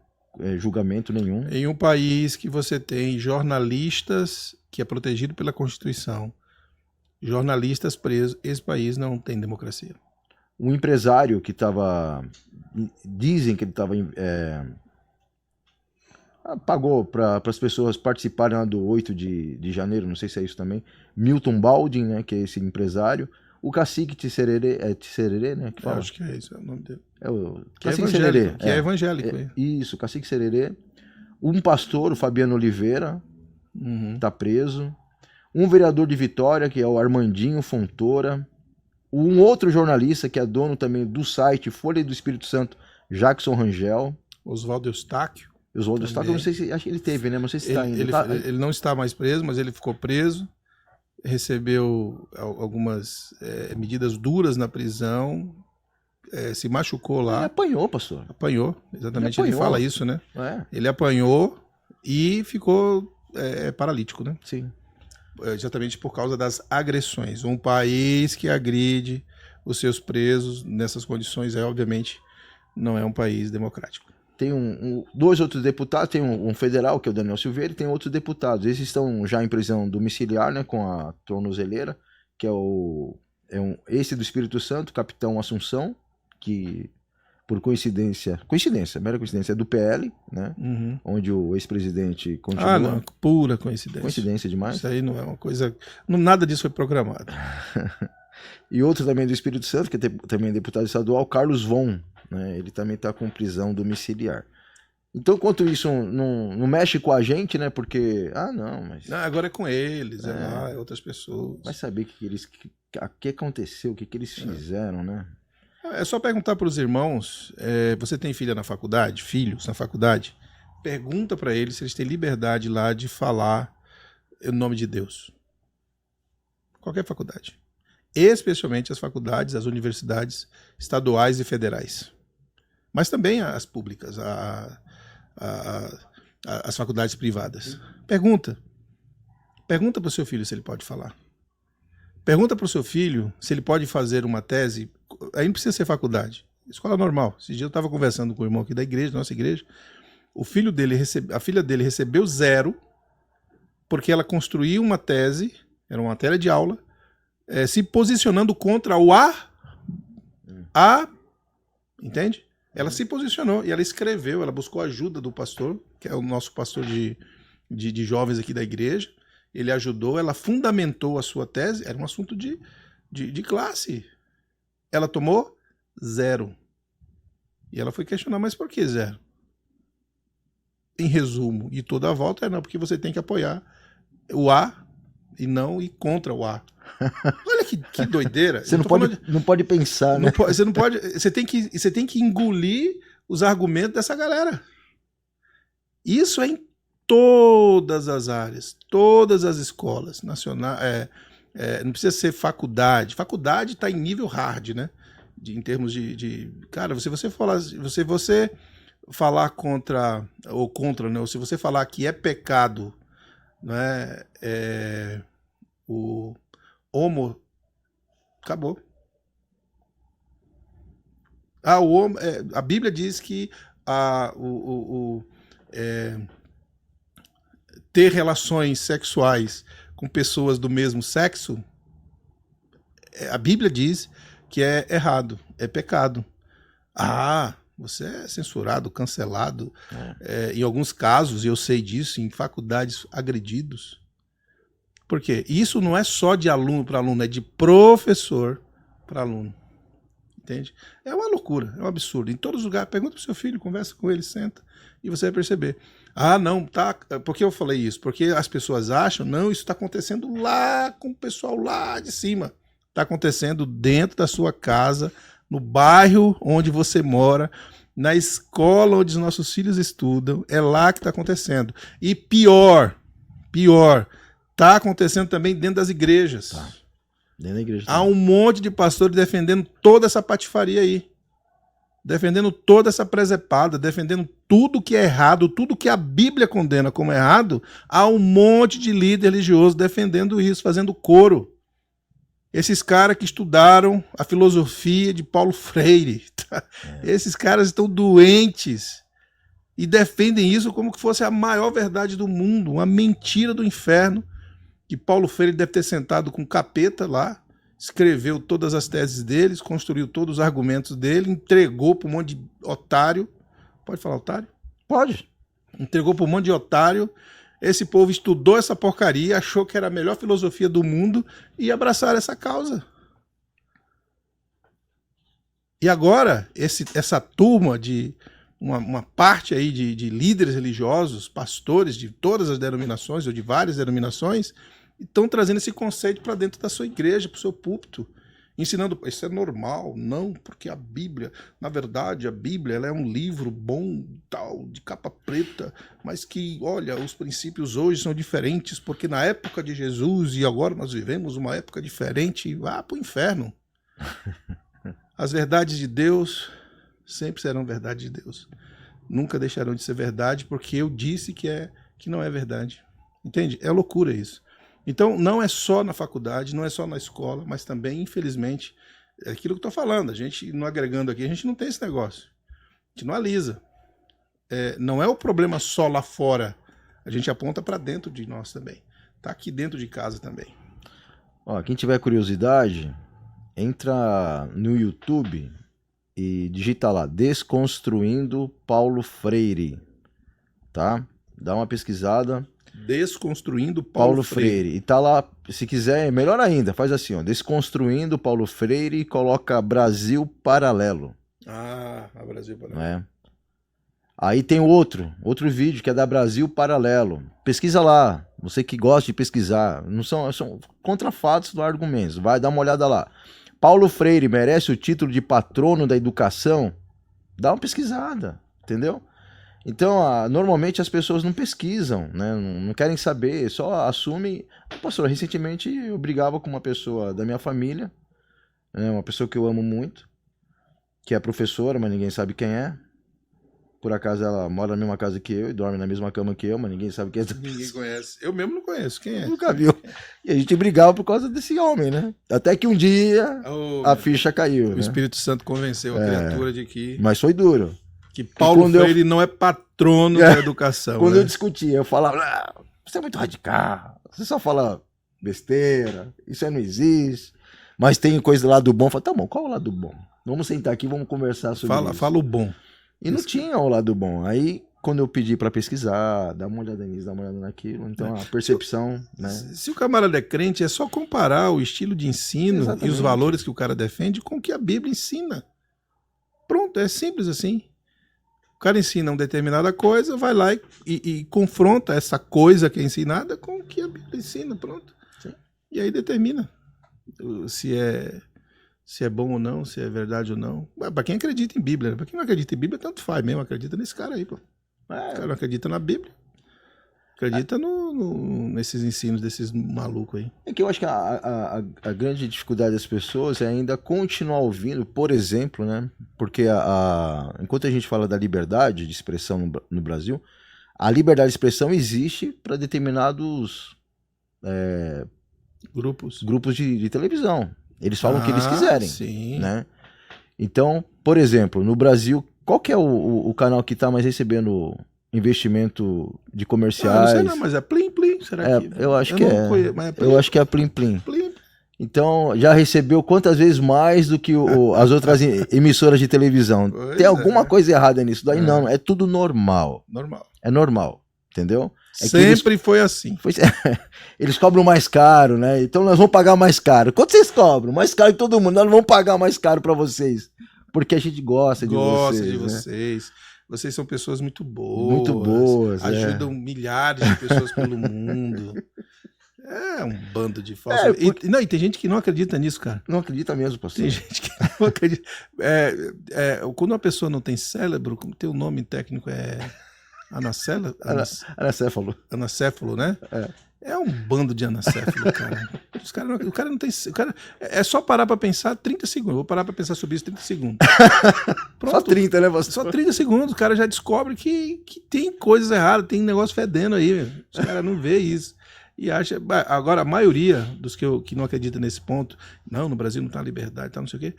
julgamento nenhum. Em um país que você tem jornalistas, que é protegido pela Constituição, jornalistas presos, esse país não tem democracia. Um empresário que estava, dizem que ele estava, pagou para as pessoas participarem lá do 8 de janeiro, não sei se é isso também, Milton Baldin, né, que é esse empresário, o Cacique Tissererê, né, que fala? Acho que é isso, é o nome dele. Cacique Sererê. Que é evangélico. Isso, Cacique Sererê. Um pastor, o Fabiano Oliveira, está preso. Um vereador de Vitória, que é o Armandinho Fontoura. Um outro jornalista, que é dono também do site Folha do Espírito Santo, Jackson Rangel. Oswaldo Eustáquio. Oswaldo Eustáquio, eu não sei se... Acho que ele teve, né? Não sei se está ainda. Ele não está mais preso, mas ele ficou preso. Recebeu algumas medidas duras na prisão. Se machucou lá. Ele apanhou, pastor. Apanhou, exatamente. Ele fala isso, né? Ele apanhou e ficou paralítico, né? Sim. Exatamente por causa das agressões. Um país que agride os seus presos nessas condições, obviamente, não é um país democrático. Tem dois outros deputados, tem um federal, que é o Daniel Silveira, e tem outros deputados. Esses estão já em prisão domiciliar, né, com a tornozeleira, que é esse do Espírito Santo, capitão Assunção, que por coincidência, mera coincidência, é do PL, né? Onde o ex-presidente continua. Ah, não, pura coincidência. Coincidência demais. Isso aí não é uma coisa... Nada disso foi programado. E outro também do Espírito Santo, que também é deputado estadual, Carlos Von, né? Ele também está com prisão domiciliar. Então, enquanto isso não mexe com a gente, né? Porque, mas... Não, agora é com eles, é outras pessoas. Vai saber o que aconteceu, o que eles fizeram, né? É só perguntar para os irmãos, você tem filhos na faculdade? Pergunta para eles se eles têm liberdade lá de falar o nome de Deus. Qualquer faculdade. Especialmente as faculdades, as universidades estaduais e federais. Mas também as públicas, as faculdades privadas. Pergunta para o seu filho se ele pode falar. Pergunta para o seu filho se ele pode fazer uma tese, aí não precisa ser faculdade, escola normal. Esse dia eu estava conversando com o irmão aqui da igreja, nossa igreja, a filha dele recebeu 0 porque ela construiu uma tese, era uma matéria de aula, se posicionando contra o entende? Ela se posicionou e ela escreveu, ela buscou a ajuda do pastor, que é o nosso pastor de jovens aqui da igreja. Ele ajudou, ela fundamentou a sua tese, era um assunto de classe. Ela tomou 0. E ela foi questionar, mas por que 0? Em resumo, e toda a volta, não, porque você tem que apoiar o A e não ir contra o A. Olha que doideira. Você não pode pensar, né? Você tem que engolir os argumentos dessa galera. Isso é em todas as áreas, todas as escolas nacionais, não precisa ser faculdade. Faculdade está em nível hard, né? Em termos de cara, se você falar contra, né? Ou se você falar que é pecado, né? O homo, acabou. A Bíblia diz que ter relações sexuais com pessoas do mesmo sexo, a Bíblia diz que é errado, é pecado. Você é censurado, cancelado. Em alguns casos, eu sei disso, em faculdades agredidos. Por quê? Isso não é só de aluno para aluno, é de professor para aluno. Entende? É uma loucura, é um absurdo. Em todos os lugares, pergunta pro seu filho, conversa com ele, senta, e você vai perceber. Não, tá. Por que eu falei isso? Porque as pessoas acham, não, isso está acontecendo lá com o pessoal lá de cima. Está acontecendo dentro da sua casa, no bairro onde você mora, na escola onde os nossos filhos estudam, é lá que está acontecendo. E pior, está acontecendo também dentro das igrejas. Tá. Dentro da igreja. Há um monte de pastores defendendo toda essa patifaria aí. Defendendo toda essa presepada, defendendo tudo que é errado, tudo que a Bíblia condena como errado. Há um monte de líder religioso defendendo isso, fazendo coro. Esses caras que estudaram a filosofia de Paulo Freire. Tá? Esses caras estão doentes e defendem isso como que fosse a maior verdade do mundo, uma mentira do inferno, que Paulo Freire deve ter sentado com o capeta lá, escreveu todas as teses deles, construiu todos os argumentos dele, entregou para um monte de otário. Pode falar otário? Pode. Entregou para um monte de otário. Esse povo estudou essa porcaria, achou que era a melhor filosofia do mundo e abraçaram essa causa. E agora, essa turma de uma parte aí de líderes religiosos, pastores de todas as denominações, ou de várias denominações, estão trazendo esse conceito para dentro da sua igreja, para o seu púlpito, ensinando, isso é normal, não, porque a Bíblia, na verdade, a Bíblia ela é um livro bom, tal, de capa preta, mas que, olha, os princípios hoje são diferentes, porque na época de Jesus e agora nós vivemos uma época diferente, vá para o inferno. As verdades de Deus sempre serão verdade de Deus. Nunca deixarão de ser verdade, porque eu disse que não é verdade. Entende? É loucura isso. Então, não é só na faculdade, não é só na escola, mas também, infelizmente, é aquilo que eu estou falando. A gente, não agregando aqui, a gente não tem esse negócio. A gente não alisa. Não é o problema só lá fora. A gente aponta para dentro de nós também. Está aqui dentro de casa também. Quem tiver curiosidade, entra no YouTube e digita lá, Desconstruindo Paulo Freire, tá? Dá uma pesquisada. Desconstruindo Paulo Freire. E tá lá, se quiser, melhor ainda, faz assim, ó, Desconstruindo Paulo Freire e coloca Brasil Paralelo. Ah, Brasil Paralelo. Né? Aí tem outro vídeo que é da Brasil Paralelo. Pesquisa lá, você que gosta de pesquisar, não são contrafatos do argumento, vai dar uma olhada lá. Paulo Freire merece o título de patrono da educação? Dá uma pesquisada, entendeu? Então, normalmente as pessoas não pesquisam, né? Não querem saber, só assumem. Pastor, recentemente eu brigava com uma pessoa da minha família, né? Uma pessoa que eu amo muito, que é professora, mas ninguém sabe quem é. Por acaso ela mora na mesma casa que eu e dorme na mesma cama que eu, mas ninguém sabe quem é essa pessoa. Ninguém conhece. Eu mesmo não conheço. Quem é? Nunca viu. E a gente brigava por causa desse homem, né? Até que um dia a ficha caiu. O né? Espírito Santo convenceu a criatura de que... Mas foi duro. Que Paulo Freire não é patrono da educação. Quando né? eu discutia, eu falava, você é muito radical, você só fala besteira, isso aí não existe. Mas tem coisa lá do bom. Eu falei, tá bom, qual é o lado bom? Vamos sentar aqui, vamos conversar sobre isso. Fala o bom. E não tinha o lado bom. Aí, quando eu pedi pra pesquisar, dá uma olhada nisso, dá uma olhada naquilo, então a percepção, né? Se o camarada é crente, é só comparar o estilo de ensino e os valores que o cara defende com o que a Bíblia ensina. Pronto, é simples assim. O cara ensina uma determinada coisa, vai lá e confronta essa coisa que é ensinada com o que a Bíblia ensina, pronto. Sim. E aí determina se é bom ou não, se é verdade ou não. Para quem acredita em Bíblia, né? Para quem não acredita em Bíblia, tanto faz mesmo, acredita nesse cara aí, pô. O cara não acredita na Bíblia, acredita nesses ensinos desses malucos aí. É que eu acho que a grande dificuldade das pessoas é ainda continuar ouvindo, por exemplo, né? Porque enquanto a gente fala da liberdade de expressão no Brasil, a liberdade de expressão existe para determinados grupos de televisão. Eles falam o que eles quiserem. Sim. Né? Então, por exemplo, no Brasil, qual que é o canal que está mais recebendo investimento de comerciais? Não sei não, mas é Plim Plim, será que? Eu acho que é. Eu acho que é Plim Plim. Então, já recebeu quantas vezes mais do que as outras emissoras de televisão? Pois Tem alguma coisa errada nisso? Daí não, é tudo normal. É normal, entendeu? Sempre foi assim. Eles cobram mais caro, né? Então nós vamos pagar mais caro. Quanto vocês cobram? Mais caro que todo mundo. Nós não vamos pagar mais caro para vocês. Porque a gente gosta de vocês. Né? Vocês são pessoas muito boas. Muito boas. Ajudam milhares de pessoas pelo mundo. É um bando de falsos. E tem gente que não acredita nisso, cara. Não acredita mesmo, pastor. Tem gente que não acredita. Quando uma pessoa não tem cérebro, como tem o nome técnico, anacéfalo, né? É um bando de anacéfalo, cara. O cara não tem. É só parar pra pensar 30 segundos. Eu vou parar pra pensar sobre isso 30 segundos. Pronto. Só 30, né, pastor? Só 30 segundos. O cara já descobre que tem coisas erradas, tem negócio fedendo aí, meu. Os caras não vê isso. E acha. Agora, a maioria dos que não acreditam nesse ponto, não, no Brasil não tá liberdade, tá, não sei o quê,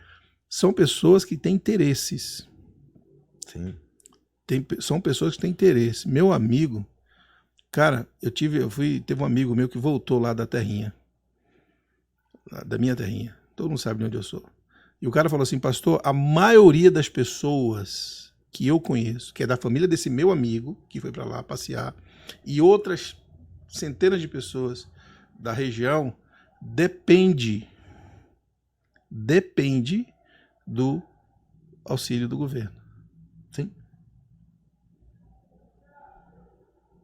são pessoas que têm interesses. Sim. São pessoas que têm interesse. Meu amigo, cara, teve um amigo meu que voltou lá da terrinha, da minha terrinha. Todo mundo sabe de onde eu sou. E o cara falou assim, pastor, a maioria das pessoas que eu conheço, que é da família desse meu amigo, que foi para lá passear, e outras centenas de pessoas da região, depende do auxílio do governo. Sim.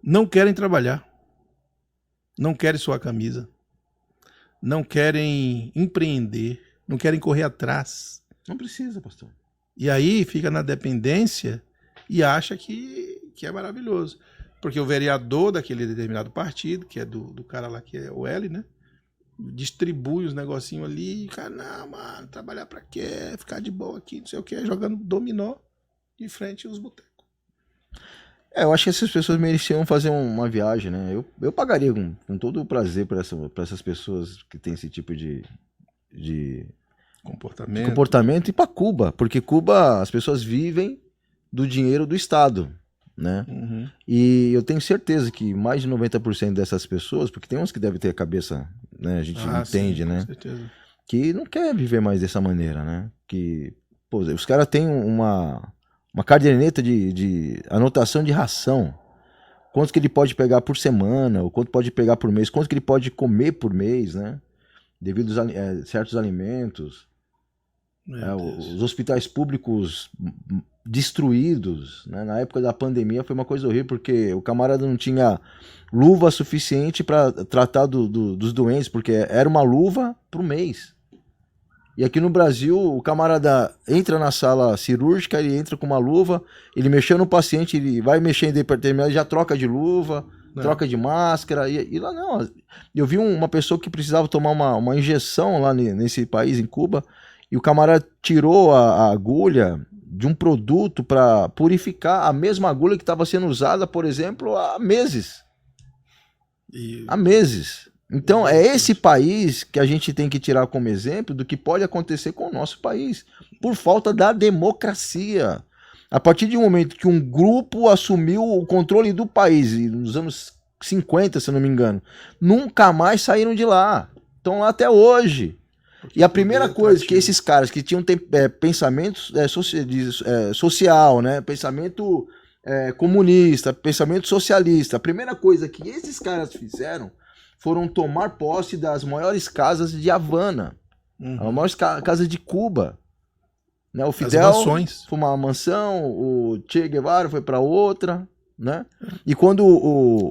Não querem trabalhar, não querem suar camisa, não querem empreender, não querem correr atrás. Não precisa, pastor. E aí fica na dependência e acha que é maravilhoso. Porque o vereador daquele determinado partido, que é do cara lá que é o L, né? Distribui os negocinhos ali, e cara, não, mano, trabalhar pra quê? Ficar de boa aqui, não sei o quê, jogando dominó de frente aos botecos. Eu acho que essas pessoas mereciam fazer uma viagem, né? Eu pagaria com todo o prazer para essas pessoas que têm esse tipo de comportamento e para Cuba, porque Cuba, as pessoas vivem do dinheiro do Estado, né? Uhum. E eu tenho certeza que mais de 90% dessas pessoas, porque tem uns que devem ter a cabeça, né? A gente entende, sim, né? Com certeza. Que não quer viver mais dessa maneira, né? Que Pô, os caras têm uma caderneta de anotação de ração. Quanto que ele pode pegar por semana, ou quanto pode pegar por mês, quanto que ele pode comer por mês, né? Devido a certos alimentos. Os hospitais públicos destruídos, né? Na época da pandemia foi uma coisa horrível, porque o camarada não tinha luva suficiente para tratar dos doentes, porque era uma luva por mês. E aqui no Brasil, o camarada entra na sala cirúrgica, ele entra com uma luva, ele mexeu no paciente, ele vai mexer em determinado, já troca de luva, troca de máscara, e lá não. Eu vi uma pessoa que precisava tomar uma injeção lá nesse país, em Cuba, e o camarada tirou a agulha de um produto para purificar a mesma agulha que estava sendo usada, por exemplo, há meses. Há meses. Então, é esse país que a gente tem que tirar como exemplo do que pode acontecer com o nosso país, por falta da democracia. A partir de um momento que um grupo assumiu o controle do país, nos anos 50, se eu não me engano, nunca mais saíram de lá. Estão lá até hoje. E a primeira coisa que esses caras que tinham pensamentos social, né, pensamento comunista, pensamento socialista, a primeira coisa que esses caras fizeram foram tomar posse das maiores casas de Havana, as maiores casas de Cuba. Né? O Fidel foi uma mansão, o Che Guevara foi para outra, né? E quando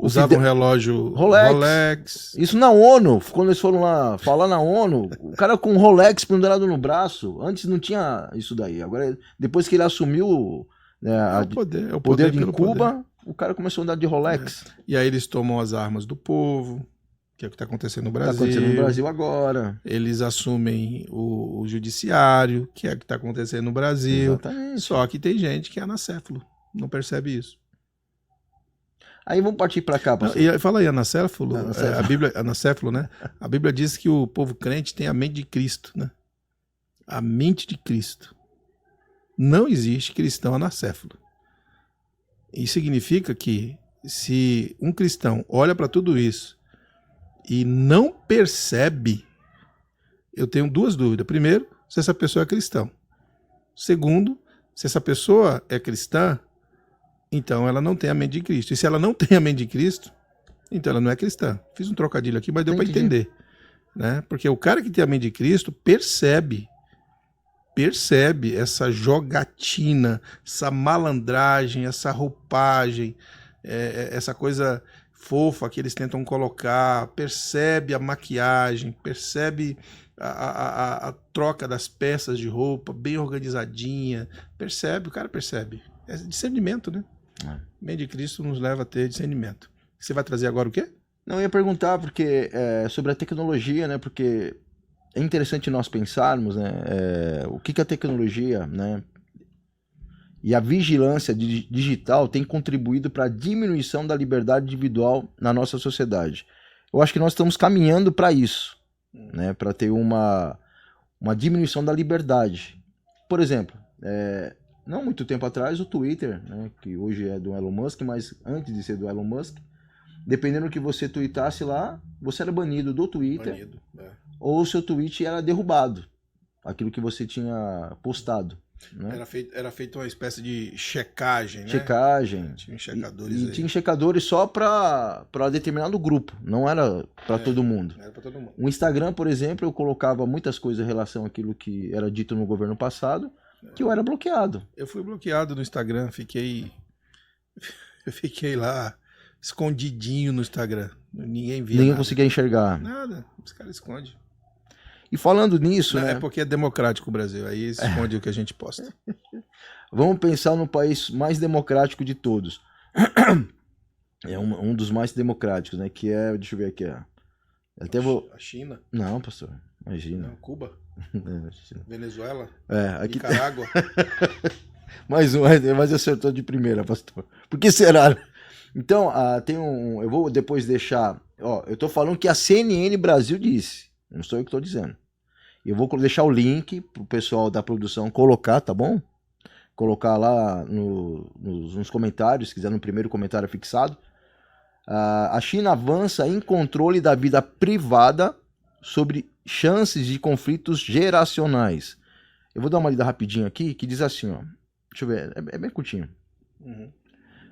usava um relógio Rolex. Isso na ONU, quando eles foram lá falar na ONU, o cara com um Rolex pendurado no braço, antes não tinha isso daí. Agora, depois que ele assumiu o poder de Cuba, o cara começou a andar de Rolex. E aí eles tomam as armas do povo, que é o que está acontecendo no Brasil. Está acontecendo no Brasil agora. Eles assumem o judiciário, que é o que está acontecendo no Brasil. Exatamente. Só que tem gente que é anacéfalo, não percebe isso. Aí vamos partir para cá, pastor. E fala aí, anacéfalo, a Bíblia, anacéfalo, né? A Bíblia diz que o povo crente tem a mente de Cristo, né? A mente de Cristo. Não existe cristão anacéfalo. Isso significa que se um cristão olha para tudo isso e não percebe, eu tenho duas dúvidas. Primeiro, se essa pessoa é cristão. Segundo, se essa pessoa é cristã, então ela não tem a mente de Cristo. E se ela não tem a mente de Cristo, então ela não é cristã. Fiz um trocadilho aqui, mas deu para entender. Né? Porque o cara que tem a mente de Cristo percebe essa jogatina, essa malandragem, essa roupagem, essa coisa fofa que eles tentam colocar, percebe a maquiagem, percebe a troca das peças de roupa bem organizadinha, o cara percebe. É discernimento, né? Mente de Cristo nos leva a ter discernimento. Você vai trazer agora o quê? Não, eu ia perguntar porque sobre a tecnologia, né? Porque é interessante nós pensarmos, né? O que a tecnologia, né? E a vigilância digital tem contribuído para a diminuição da liberdade individual na nossa sociedade. Eu acho que nós estamos caminhando para isso, né? Para ter uma diminuição da liberdade. Por exemplo, não muito tempo atrás, o Twitter, né, que hoje é do Elon Musk, mas antes de ser do Elon Musk, dependendo do que você tweetasse lá, você era banido do Twitter, ou o seu tweet era derrubado, aquilo que você tinha postado. Né? Era feito uma espécie de checagem, né? Checagem. Tinha checadores e tinha checadores só para determinado grupo, não era para todo mundo. Não era para todo mundo. O Instagram, por exemplo, eu colocava muitas coisas em relação àquilo que era dito no governo passado, que eu era bloqueado. Eu fui bloqueado no Instagram, eu fiquei lá escondidinho no Instagram. Ninguém via. Ninguém conseguia enxergar. Nada, os caras escondem. E falando nisso, não, né? É porque é democrático o Brasil, aí esconde o que a gente posta. Vamos pensar no país mais democrático de todos. É um dos mais democráticos, né? Que é, deixa eu ver aqui, A China? Não, pastor, imagina. Não, Cuba? Venezuela? Aqui Nicarágua? mais um, mas acertou de primeira, pastor. Por que será? Então, tem eu vou depois deixar, eu tô falando que a CNN Brasil disse, não sou eu que estou dizendo. Eu vou deixar o link pro pessoal da produção colocar, tá bom? Colocar lá nos comentários, se quiser no primeiro comentário fixado. A China avança em controle da vida privada sobre chances de conflitos geracionais. Eu vou dar uma lida rapidinho aqui, que diz assim, ó. Deixa eu ver, é bem curtinho. Uhum.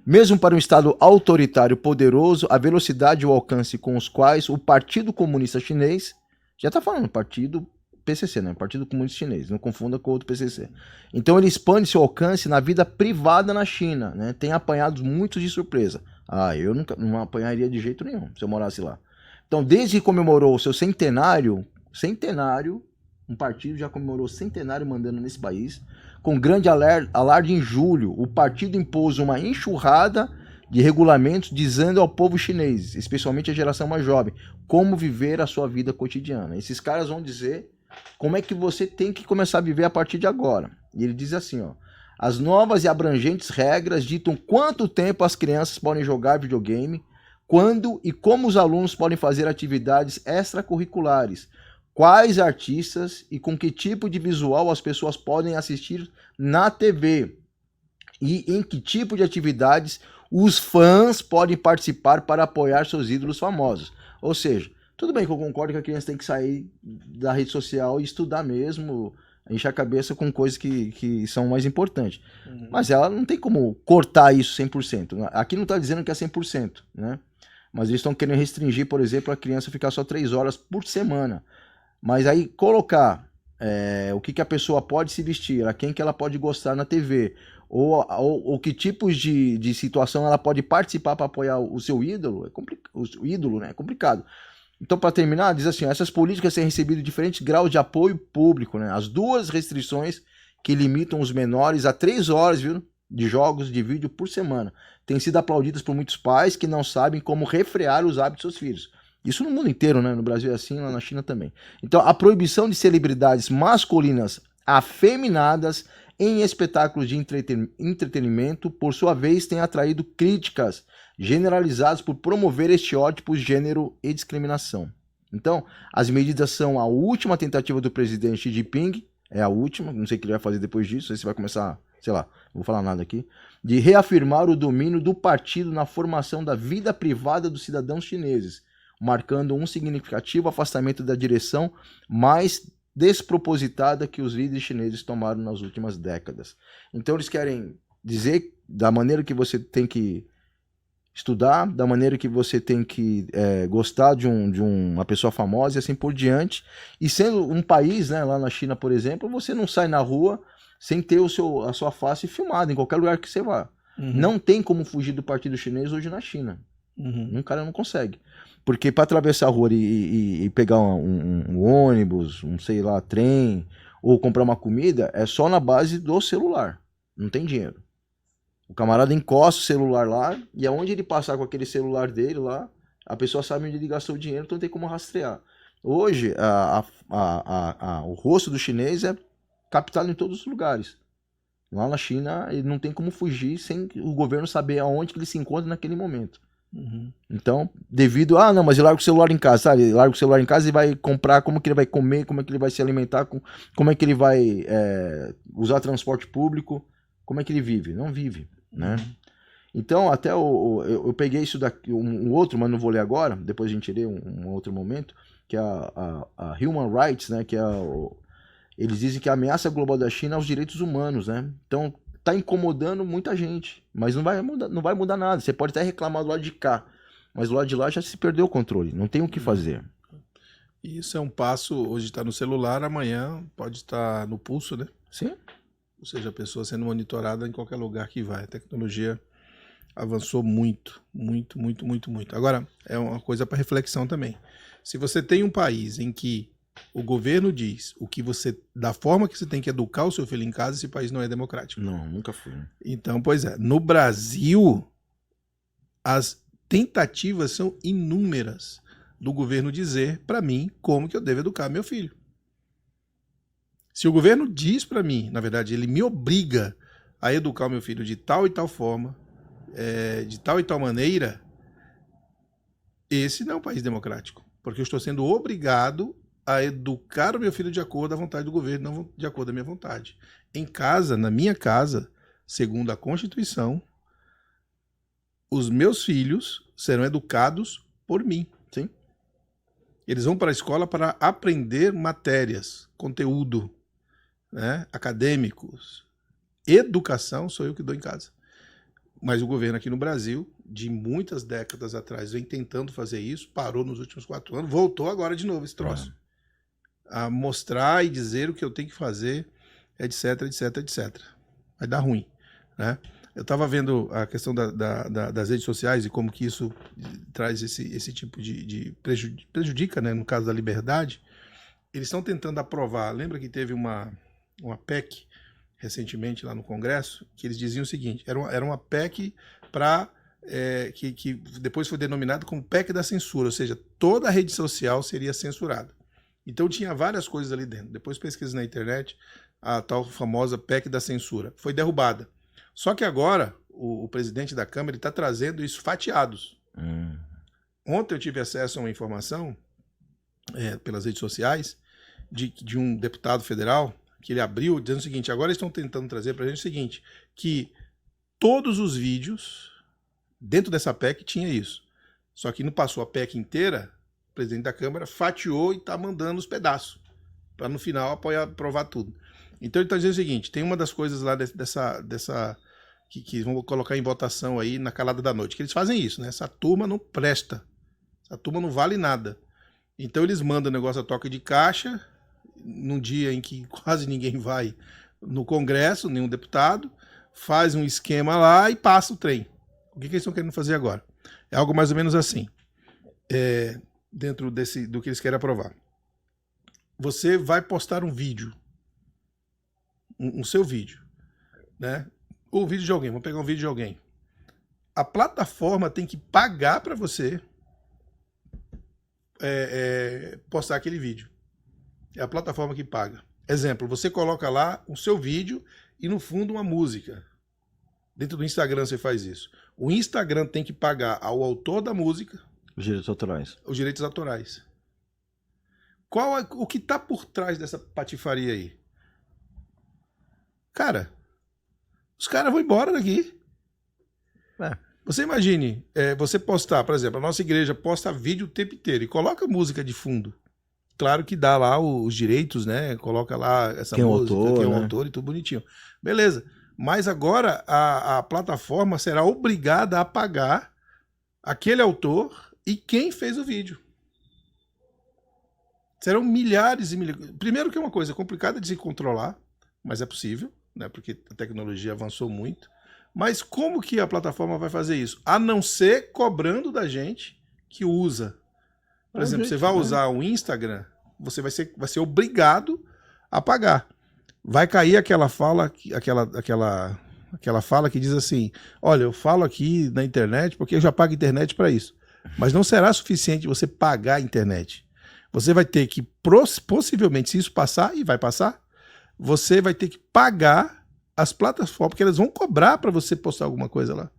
Mesmo para um Estado autoritário poderoso, a velocidade e o alcance com os quais o Partido Comunista Chinês, já está falando Partido PCC, né? Partido Comunista Chinês, não confunda com outro PCC. Então ele expande seu alcance na vida privada na China, né? Tem apanhado muitos de surpresa. Eu não apanharia de jeito nenhum se eu morasse lá. Então, desde que comemorou o seu centenário, um partido já comemorou o centenário mandando nesse país. Com grande alarde em julho, o partido impôs uma enxurrada de regulamentos dizendo ao povo chinês, especialmente a geração mais jovem, como viver a sua vida cotidiana. Esses caras vão dizer como é que você tem que começar a viver a partir de agora. E ele diz assim, ó: as novas e abrangentes regras ditam quanto tempo as crianças podem jogar videogame, quando e como os alunos podem fazer atividades extracurriculares, quais artistas e com que tipo de visual as pessoas podem assistir na TV e em que tipo de atividades os fãs podem participar para apoiar seus ídolos famosos. Ou seja, tudo bem que eu concordo que a criança tem que sair da rede social e estudar mesmo, encher a cabeça com coisas que são mais importantes. Mas ela não tem como cortar isso 100%. Aqui não está dizendo que é 100%, né? Mas eles estão querendo restringir, por exemplo, a criança ficar só 3 horas por semana. Mas aí colocar o que a pessoa pode se vestir, a quem que ela pode gostar na TV, ou que tipos de situação ela pode participar para apoiar o seu ídolo, né? É complicado. Então, para terminar, diz assim, essas políticas têm recebido diferentes graus de apoio público, né? As duas restrições que limitam os menores a 3 horas, viu, de jogos de vídeo por semana têm sido aplaudidas por muitos pais que não sabem como refrear os hábitos dos seus filhos. Isso no mundo inteiro, né? No Brasil é assim, lá na China também. Então, a proibição de celebridades masculinas afeminadas em espetáculos de entretenimento, por sua vez, tem atraído críticas generalizadas por promover estereótipos, gênero e discriminação. Então, as medidas são a última tentativa do presidente Xi Jinping, é a última, não sei o que ele vai fazer depois disso, não sei se vai começar, sei lá, não vou falar nada aqui, de reafirmar o domínio do partido na formação da vida privada dos cidadãos chineses, marcando um significativo afastamento da direção mais despropositada que os líderes chineses tomaram nas últimas décadas. Então eles querem dizer da maneira que você tem que estudar, da maneira que você tem que gostar de uma pessoa famosa e assim por diante. E sendo um país, né, lá na China, por exemplo, você não sai na rua sem ter a sua face filmada em qualquer lugar que você vá. Uhum. Não tem como fugir do partido chinês hoje na China. Uhum. Um cara não consegue. Porque para atravessar a rua e pegar um ônibus, sei lá, trem, ou comprar uma comida, é só na base do celular. Não tem dinheiro. O camarada encosta o celular lá, e aonde ele passar com aquele celular dele lá, a pessoa sabe onde ele gastou o dinheiro, então não tem como rastrear. Hoje, o rosto do chinês é captado em todos os lugares. Lá na China, ele não tem como fugir sem o governo saber aonde que ele se encontra naquele momento. Uhum. Então, mas ele larga o celular em casa, sabe? Ele larga o celular em casa e vai comprar, como que ele vai comer, como é que ele vai se alimentar, como é que ele vai usar transporte público, como é que ele vive? Não vive, né? Então, até eu peguei isso daqui, um outro, mas não vou ler agora, depois a gente lê um outro momento, que é a Human Rights, né? Que eles dizem que a ameaça global da China é os direitos humanos, né? Então, tá incomodando muita gente, mas não vai mudar nada. Você pode até reclamar do lado de cá, mas do lado de lá já se perdeu o controle, não tem o que fazer. Isso é um passo, hoje está no celular, amanhã pode estar no pulso, né? Sim. Ou seja, a pessoa sendo monitorada em qualquer lugar que vai. A tecnologia avançou muito, muito, muito, muito, muito. Agora, é uma coisa para reflexão também. Se você tem um país em que o governo diz da forma que você tem que educar o seu filho em casa, esse país não é democrático. Não, nunca foi. Então, pois é, no Brasil, as tentativas são inúmeras do governo dizer para mim como que eu devo educar meu filho. Se o governo diz para mim, na verdade, ele me obriga a educar o meu filho de tal e tal forma, de tal e tal maneira, esse não é um país democrático, porque eu estou sendo obrigado a educar o meu filho de acordo à vontade do governo, não de acordo à minha vontade. Em casa, na minha casa, segundo a Constituição, os meus filhos serão educados por mim. Sim. Eles vão para a escola para aprender matérias, conteúdo. né, acadêmicos, educação, sou eu que dou em casa. Mas o governo aqui no Brasil, de muitas décadas atrás, vem tentando fazer isso, parou nos últimos 4 anos, voltou agora de novo esse troço. A mostrar e dizer o que eu tenho que fazer, etc, etc, etc. Vai dar ruim, né? Eu estava vendo a questão das redes sociais e como que isso traz esse tipo de prejudica, né, no caso da liberdade. Eles estão tentando aprovar, lembra que teve uma PEC recentemente lá no Congresso, que eles diziam o seguinte, era uma PEC para que depois foi denominado como PEC da censura, ou seja, toda a rede social seria censurada. Então tinha várias coisas ali dentro. Depois pesquisa na internet, a tal famosa PEC da censura. Foi derrubada. Só que agora, o presidente da Câmara está trazendo isso fatiados. Ontem eu tive acesso a uma informação, pelas redes sociais, de um deputado federal, que ele abriu, dizendo o seguinte, agora eles estão tentando trazer para a gente o seguinte, que todos os vídeos, dentro dessa PEC, tinha isso. Só que não passou a PEC inteira, o presidente da Câmara fatiou e está mandando os pedaços, para no final aprovar tudo. Então ele está dizendo o seguinte, tem uma das coisas lá dessa que vão colocar em votação aí na calada da noite, que eles fazem isso, né? Essa turma não presta, essa turma não vale nada. Então eles mandam o negócio a toque de caixa, num dia em que quase ninguém vai no Congresso, nenhum deputado, faz um esquema lá e passa o trem. O que eles estão querendo fazer agora? É algo mais ou menos assim, dentro do que eles querem aprovar. Você vai postar um vídeo, um seu vídeo, né? Ou vídeo de alguém, vamos pegar um vídeo de alguém. A plataforma tem que pagar para você postar aquele vídeo. É a plataforma que paga. Exemplo, você coloca lá o seu vídeo e no fundo uma música. Dentro do Instagram você faz isso. O Instagram tem que pagar ao autor da música os direitos autorais. Os direitos autorais. O que está por trás dessa patifaria aí? Cara, os caras vão embora daqui. Você imagine, você postar, por exemplo, a nossa igreja posta vídeo o tempo inteiro e coloca música de fundo. Claro que dá lá os direitos, né? Coloca lá essa música, quem é o autor e tudo bonitinho. Beleza. Mas agora a plataforma será obrigada a pagar aquele autor e quem fez o vídeo. Serão milhares e milhares. Primeiro que é uma coisa complicada de se controlar, mas é possível, né? Porque a tecnologia avançou muito. Mas como que a plataforma vai fazer isso? A não ser cobrando da gente que usa. Por exemplo, você vai usar o Instagram, você vai ser obrigado a pagar. Vai cair aquela fala que diz assim, olha, eu falo aqui na internet porque eu já pago internet para isso. Mas não será suficiente você pagar a internet. Você vai ter que, possivelmente, se isso passar, e vai passar, você vai ter que pagar as plataformas, porque elas vão cobrar para você postar alguma coisa lá.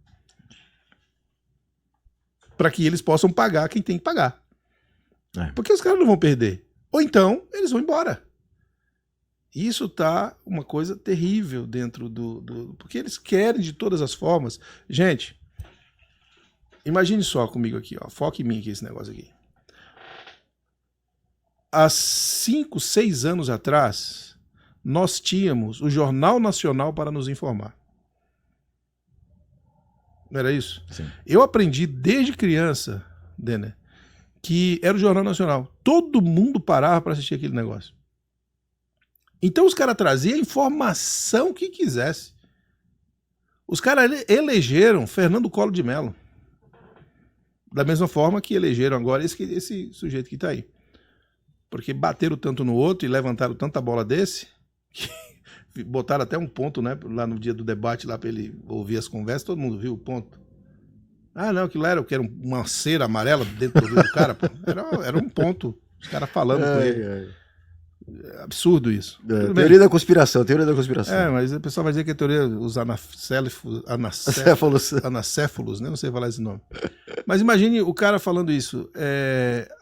Para que eles possam pagar quem tem que pagar. Porque os caras não vão perder. Ou então, eles vão embora. Isso tá uma coisa terrível dentro porque eles querem de todas as formas. Gente, imagine só comigo aqui, ó. Foca em mim aqui esse negócio aqui. Há 5, 6 anos atrás, nós tínhamos o Jornal Nacional para nos informar. Não era isso? Sim. Eu aprendi desde criança, Denner, que era o Jornal Nacional. Todo mundo parava para assistir aquele negócio. Então os caras traziam a informação que quisesse. Os caras elegeram Fernando Collor de Mello. Da mesma forma que elegeram agora esse sujeito que está aí. Porque bateram tanto no outro e levantaram tanta bola desse, que botaram até um ponto, né, lá no dia do debate, lá para ele ouvir as conversas, todo mundo viu o ponto. Ah, não, aquilo era uma cera amarela dentro do ouvido do cara, pô. Era um ponto. Os caras falando com ele. É absurdo isso. Teoria da conspiração. Mas o pessoal vai dizer que é teoria dos anacéfalos, né? Não sei falar esse nome. Mas imagine o cara falando isso.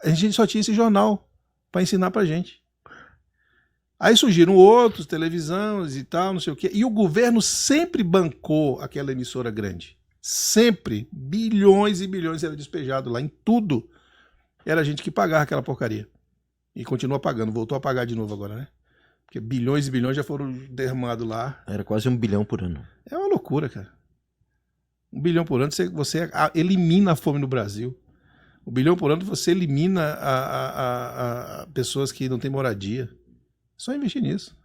A gente só tinha esse jornal para ensinar pra gente. Aí surgiram outros, televisões e tal, não sei o quê. E o governo sempre bancou aquela emissora grande. Sempre. Bilhões e bilhões era despejado lá em tudo. Era a gente que pagava aquela porcaria. E continua pagando. Voltou a pagar de novo agora, né? Porque bilhões e bilhões já foram derramados lá. Era quase 1 bilhão por ano. É uma loucura, cara. 1 bilhão por ano você elimina a fome no Brasil. 1 bilhão por ano você elimina a pessoas que não têm moradia. Só investir nisso.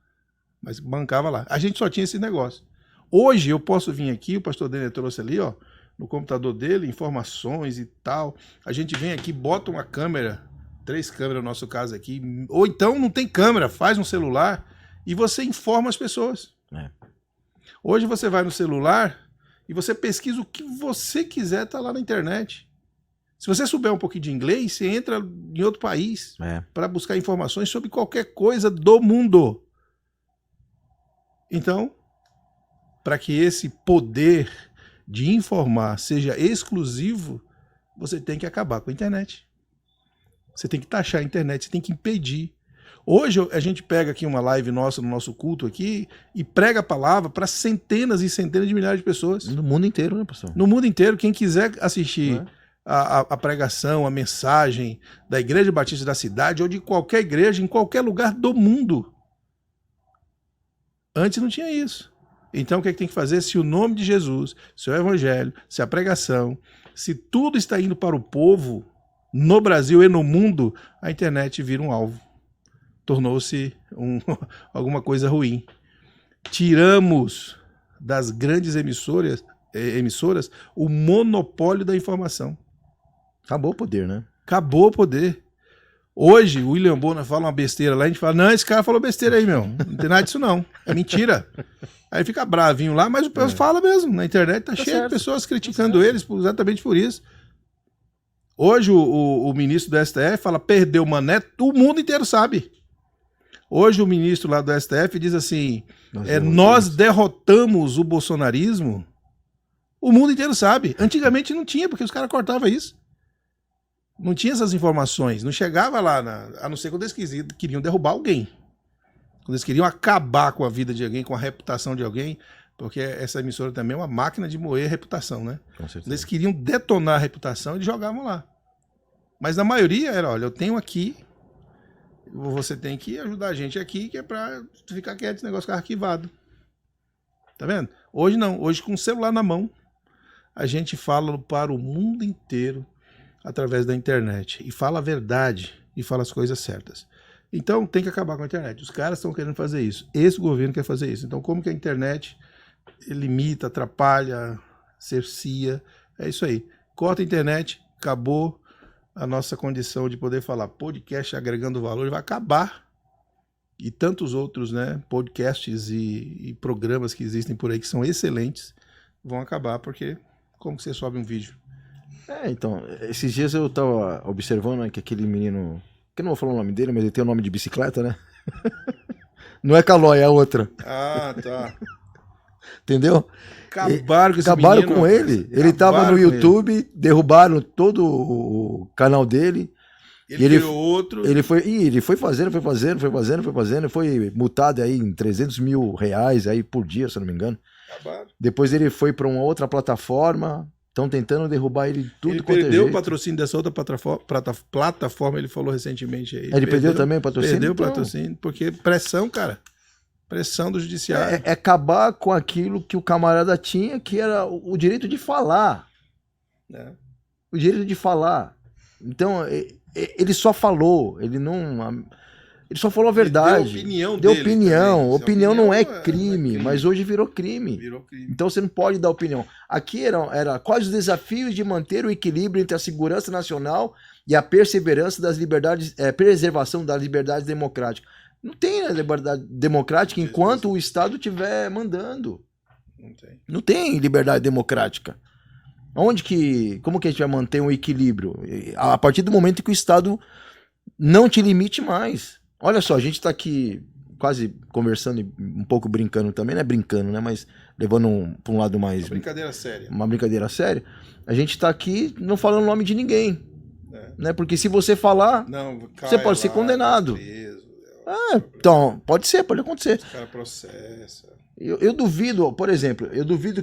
Mas bancava lá. A gente só tinha esse negócio. Hoje eu posso vir aqui, o pastor Denner trouxe ali, ó, no computador dele, informações e tal. A gente vem aqui, bota uma câmera, 3 câmeras no nosso caso aqui, ou então não tem câmera, faz um celular e você informa as pessoas. É. Hoje você vai no celular e você pesquisa o que você quiser, tá lá na internet. Se você souber um pouquinho de inglês, você entra em outro país para buscar informações sobre qualquer coisa do mundo. Então, para que esse poder de informar seja exclusivo, você tem que acabar com a internet. Você tem que taxar a internet, você tem que impedir. Hoje a gente pega aqui uma live nossa no nosso culto aqui e prega a palavra para centenas e centenas de milhares de pessoas. No mundo inteiro, né, pastor? No mundo inteiro. Quem quiser assistir a pregação, a mensagem da Igreja Batista da cidade ou de qualquer igreja, em qualquer lugar do mundo. Antes não tinha isso. Então o que é que tem que fazer? Se o nome de Jesus, se o evangelho, se a pregação, se tudo está indo para o povo, no Brasil e no mundo, a internet vira um alvo. Tornou-se alguma coisa ruim. Tiramos das grandes emissoras o monopólio da informação. Acabou o poder, né? Acabou o poder. Hoje, o William Bonner fala uma besteira lá, a gente fala, não, esse cara falou besteira aí, meu. Não tem nada disso, não. É mentira. Aí fica bravinho lá, mas o pessoal fala mesmo. Na internet tá cheio certo. de pessoas criticando eles exatamente por isso. Hoje, o ministro do STF fala, perdeu o Mané, o mundo inteiro sabe. Hoje, o ministro lá do STF diz assim, nós derrotamos o bolsonarismo. O mundo inteiro sabe. Antigamente não tinha, porque os caras cortavam isso. Não tinha essas informações, não chegava lá, a não ser quando eles queriam derrubar alguém. Quando eles queriam acabar com a vida de alguém, com a reputação de alguém, porque essa emissora também é uma máquina de moer a reputação, né? Com certeza. Quando eles queriam detonar a reputação, eles jogavam lá. Mas na maioria era, olha, eu tenho aqui, você tem que ajudar a gente aqui, que é pra ficar quieto, esse negócio ficar arquivado. Tá vendo? Hoje não, hoje com o celular na mão, a gente fala para o mundo inteiro, através da internet, e fala a verdade, e fala as coisas certas. Então tem que acabar com a internet. Os caras estão querendo fazer isso. Esse governo quer fazer isso. Então como que a internet limita, atrapalha, cercia, é isso aí. Corta a internet, acabou a nossa condição de poder falar podcast agregando valor, vai acabar. E tantos outros, né, podcasts e programas que existem por aí que são excelentes, vão acabar, porque como que você sobe um vídeo? Então, esses dias eu tava observando, né, que aquele menino, que eu não vou falar o nome dele, mas ele tem o nome de bicicleta, né? Não é Calói, é a outra. Ah, tá. Entendeu? Acabaram com esse Acabaram menino, com rapaz. ele. Ele tava no Acabaram com YouTube, derrubaram todo o canal dele. Ele criou outro. Ele foi fazendo, foi multado aí em 300 mil reais aí por dia, se eu não me engano. Acabaram. Depois ele foi para uma outra plataforma, estão tentando derrubar ele tudo Ele quanto é perdeu o jeito. patrocínio dessa outra plataforma, ele falou recentemente aí. Ele perdeu também o patrocínio? Perdeu o Então, patrocínio, porque pressão, cara. Pressão do judiciário. é acabar com aquilo que o camarada tinha, que era o direito de falar. É. O direito de falar. Então, ele só falou, ele só falou a verdade. Ele deu opinião Deu dele opinião. também. Opinião não é não é crime, crime. mas hoje virou crime. Virou crime. Então você não pode dar opinião. Aqui era quais os desafios de manter o equilíbrio entre a segurança nacional e a perseverança das liberdades, preservação das liberdades democráticas. Não tem liberdade democrática enquanto o Estado estiver mandando. Não tem. Não tem liberdade democrática. Como que a gente vai manter um equilíbrio? A partir do momento que o Estado não te limite mais. Olha só, a gente está aqui quase conversando e um pouco brincando também, não é brincando, né? Mas levando para um lado mais... Uma brincadeira séria. Uma brincadeira séria. A gente está aqui não falando o nome de ninguém. Né? Porque se você falar, você pode ser condenado. Preso, então, pode acontecer. Os caras processam. Eu duvido, por exemplo,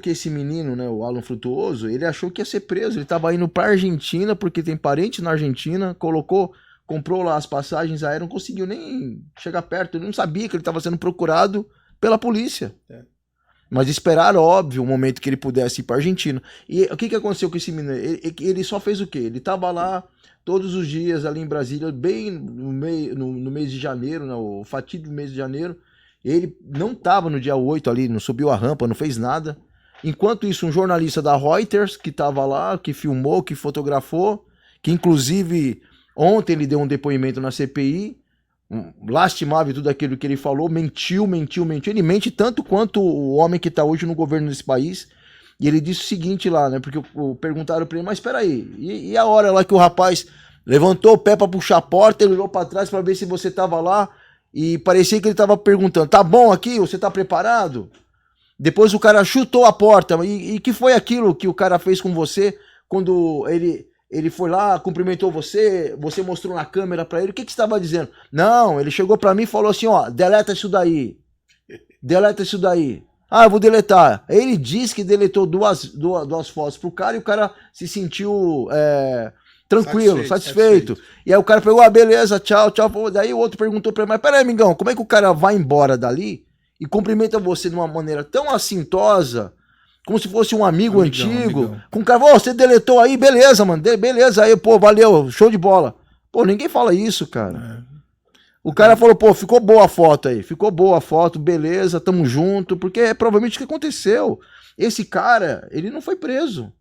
que esse menino, né, o Alan Frutuoso, ele achou que ia ser preso. Ele estava indo para Argentina porque tem parente na Argentina, colocou comprou lá as passagens aéreas, não conseguiu nem chegar perto, ele não sabia que ele estava sendo procurado pela polícia. Mas esperaram, óbvio, o momento que ele pudesse ir para a Argentina. E o que aconteceu com esse menino? Ele só fez o quê? Ele estava lá todos os dias ali em Brasília, bem no mês de janeiro, no fatídico mês de janeiro. Ele não estava no dia 8 ali, não subiu a rampa, não fez nada. Enquanto isso, um jornalista da Reuters, que estava lá, que filmou, que fotografou, que inclusive ontem ele deu um depoimento na CPI, lastimável tudo aquilo que ele falou, mentiu. Ele mente tanto quanto o homem que está hoje no governo desse país. E ele disse o seguinte lá, né? Porque perguntaram para ele, mas espera aí, e a hora lá que o rapaz levantou o pé para puxar a porta, ele olhou para trás para ver se você estava lá, e parecia que ele estava perguntando, tá bom aqui? Você tá preparado? Depois o cara chutou a porta. E que foi aquilo que o cara fez com você quando ele foi lá, cumprimentou você, você mostrou na câmera pra ele, o que você estava dizendo? Não, ele chegou pra mim e falou assim, ó, deleta isso daí. Ah, eu vou deletar. Ele disse que deletou duas fotos pro cara e o cara se sentiu tranquilo, satisfeito. E aí o cara pegou, beleza, tchau. Daí o outro perguntou pra ele, mas peraí, amigão, como é que o cara vai embora dali e cumprimenta você de uma maneira tão assintosa, como se fosse um amigo antigo, com o cara, você deletou aí, beleza, mano, beleza, aí, pô, valeu, show de bola. Pô, ninguém fala isso, cara. O cara falou, pô, ficou boa a foto aí, beleza, tamo junto, porque é provavelmente o que aconteceu. Esse cara, ele não foi preso,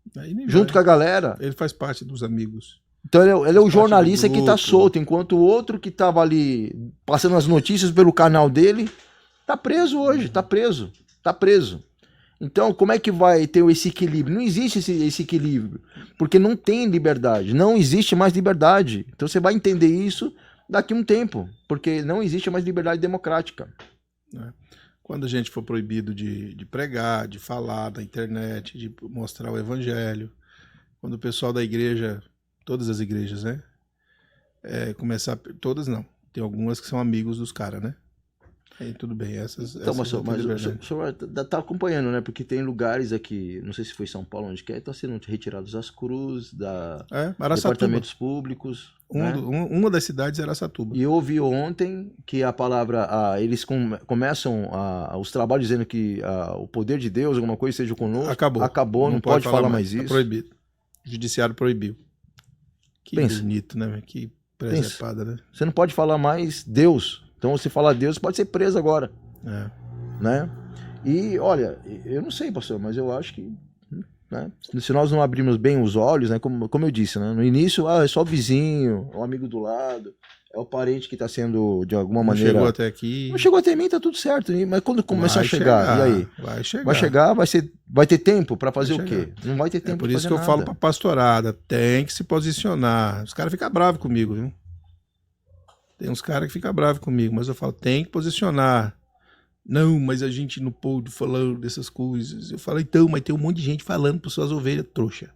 junto com a galera. Ele faz parte dos amigos. Então ele é o jornalista que tá solto, enquanto o outro que tava ali passando as notícias pelo canal dele, tá preso hoje, tá preso. Então, como é que vai ter esse equilíbrio? Não existe esse equilíbrio, porque não tem liberdade, não existe mais liberdade. Então você vai entender isso daqui a um tempo, porque não existe mais liberdade democrática. Quando a gente for proibido de pregar, de falar na internet, de mostrar o evangelho, quando o pessoal da igreja, todas as igrejas, né? Começar, todas não, tem algumas que são amigos dos caras, né? Aí, tudo bem, então, mas o senhor tá acompanhando, né? Porque tem lugares aqui, não sei se foi São Paulo, onde que estão sendo retirados as cruzes, departamentos públicos. Uma das cidades era Araçatuba. E eu ouvi ontem que a palavra, eles começam os trabalhos dizendo que o poder de Deus, alguma coisa seja conosco. Acabou, não pode falar mais isso. Tá proibido. O judiciário proibiu. Que bonito, né? Que presepada, né? Você não pode falar mais Deus. Então, se falar Deus, pode ser preso agora. Né? E, olha, eu não sei, pastor, mas eu acho que, né, se nós não abrirmos bem os olhos, né, como eu disse, né, no início, é só o vizinho, o amigo do lado, é o parente que está sendo, de alguma maneira... Não chegou até aqui. Não chegou até mim, tá tudo certo. Mas quando começar a chegar, e aí? Vai chegar, vai ter tempo para fazer o quê? Não vai ter tempo para fazer nada. É por isso que eu falo para pastorada, tem que se posicionar. Os caras ficam bravos comigo, viu? Tem uns caras que ficam bravos comigo, mas eu falo, tem que posicionar. Não, mas a gente não pôde falando dessas coisas. Eu falo, então, mas tem um monte de gente falando para suas ovelhas, trouxa.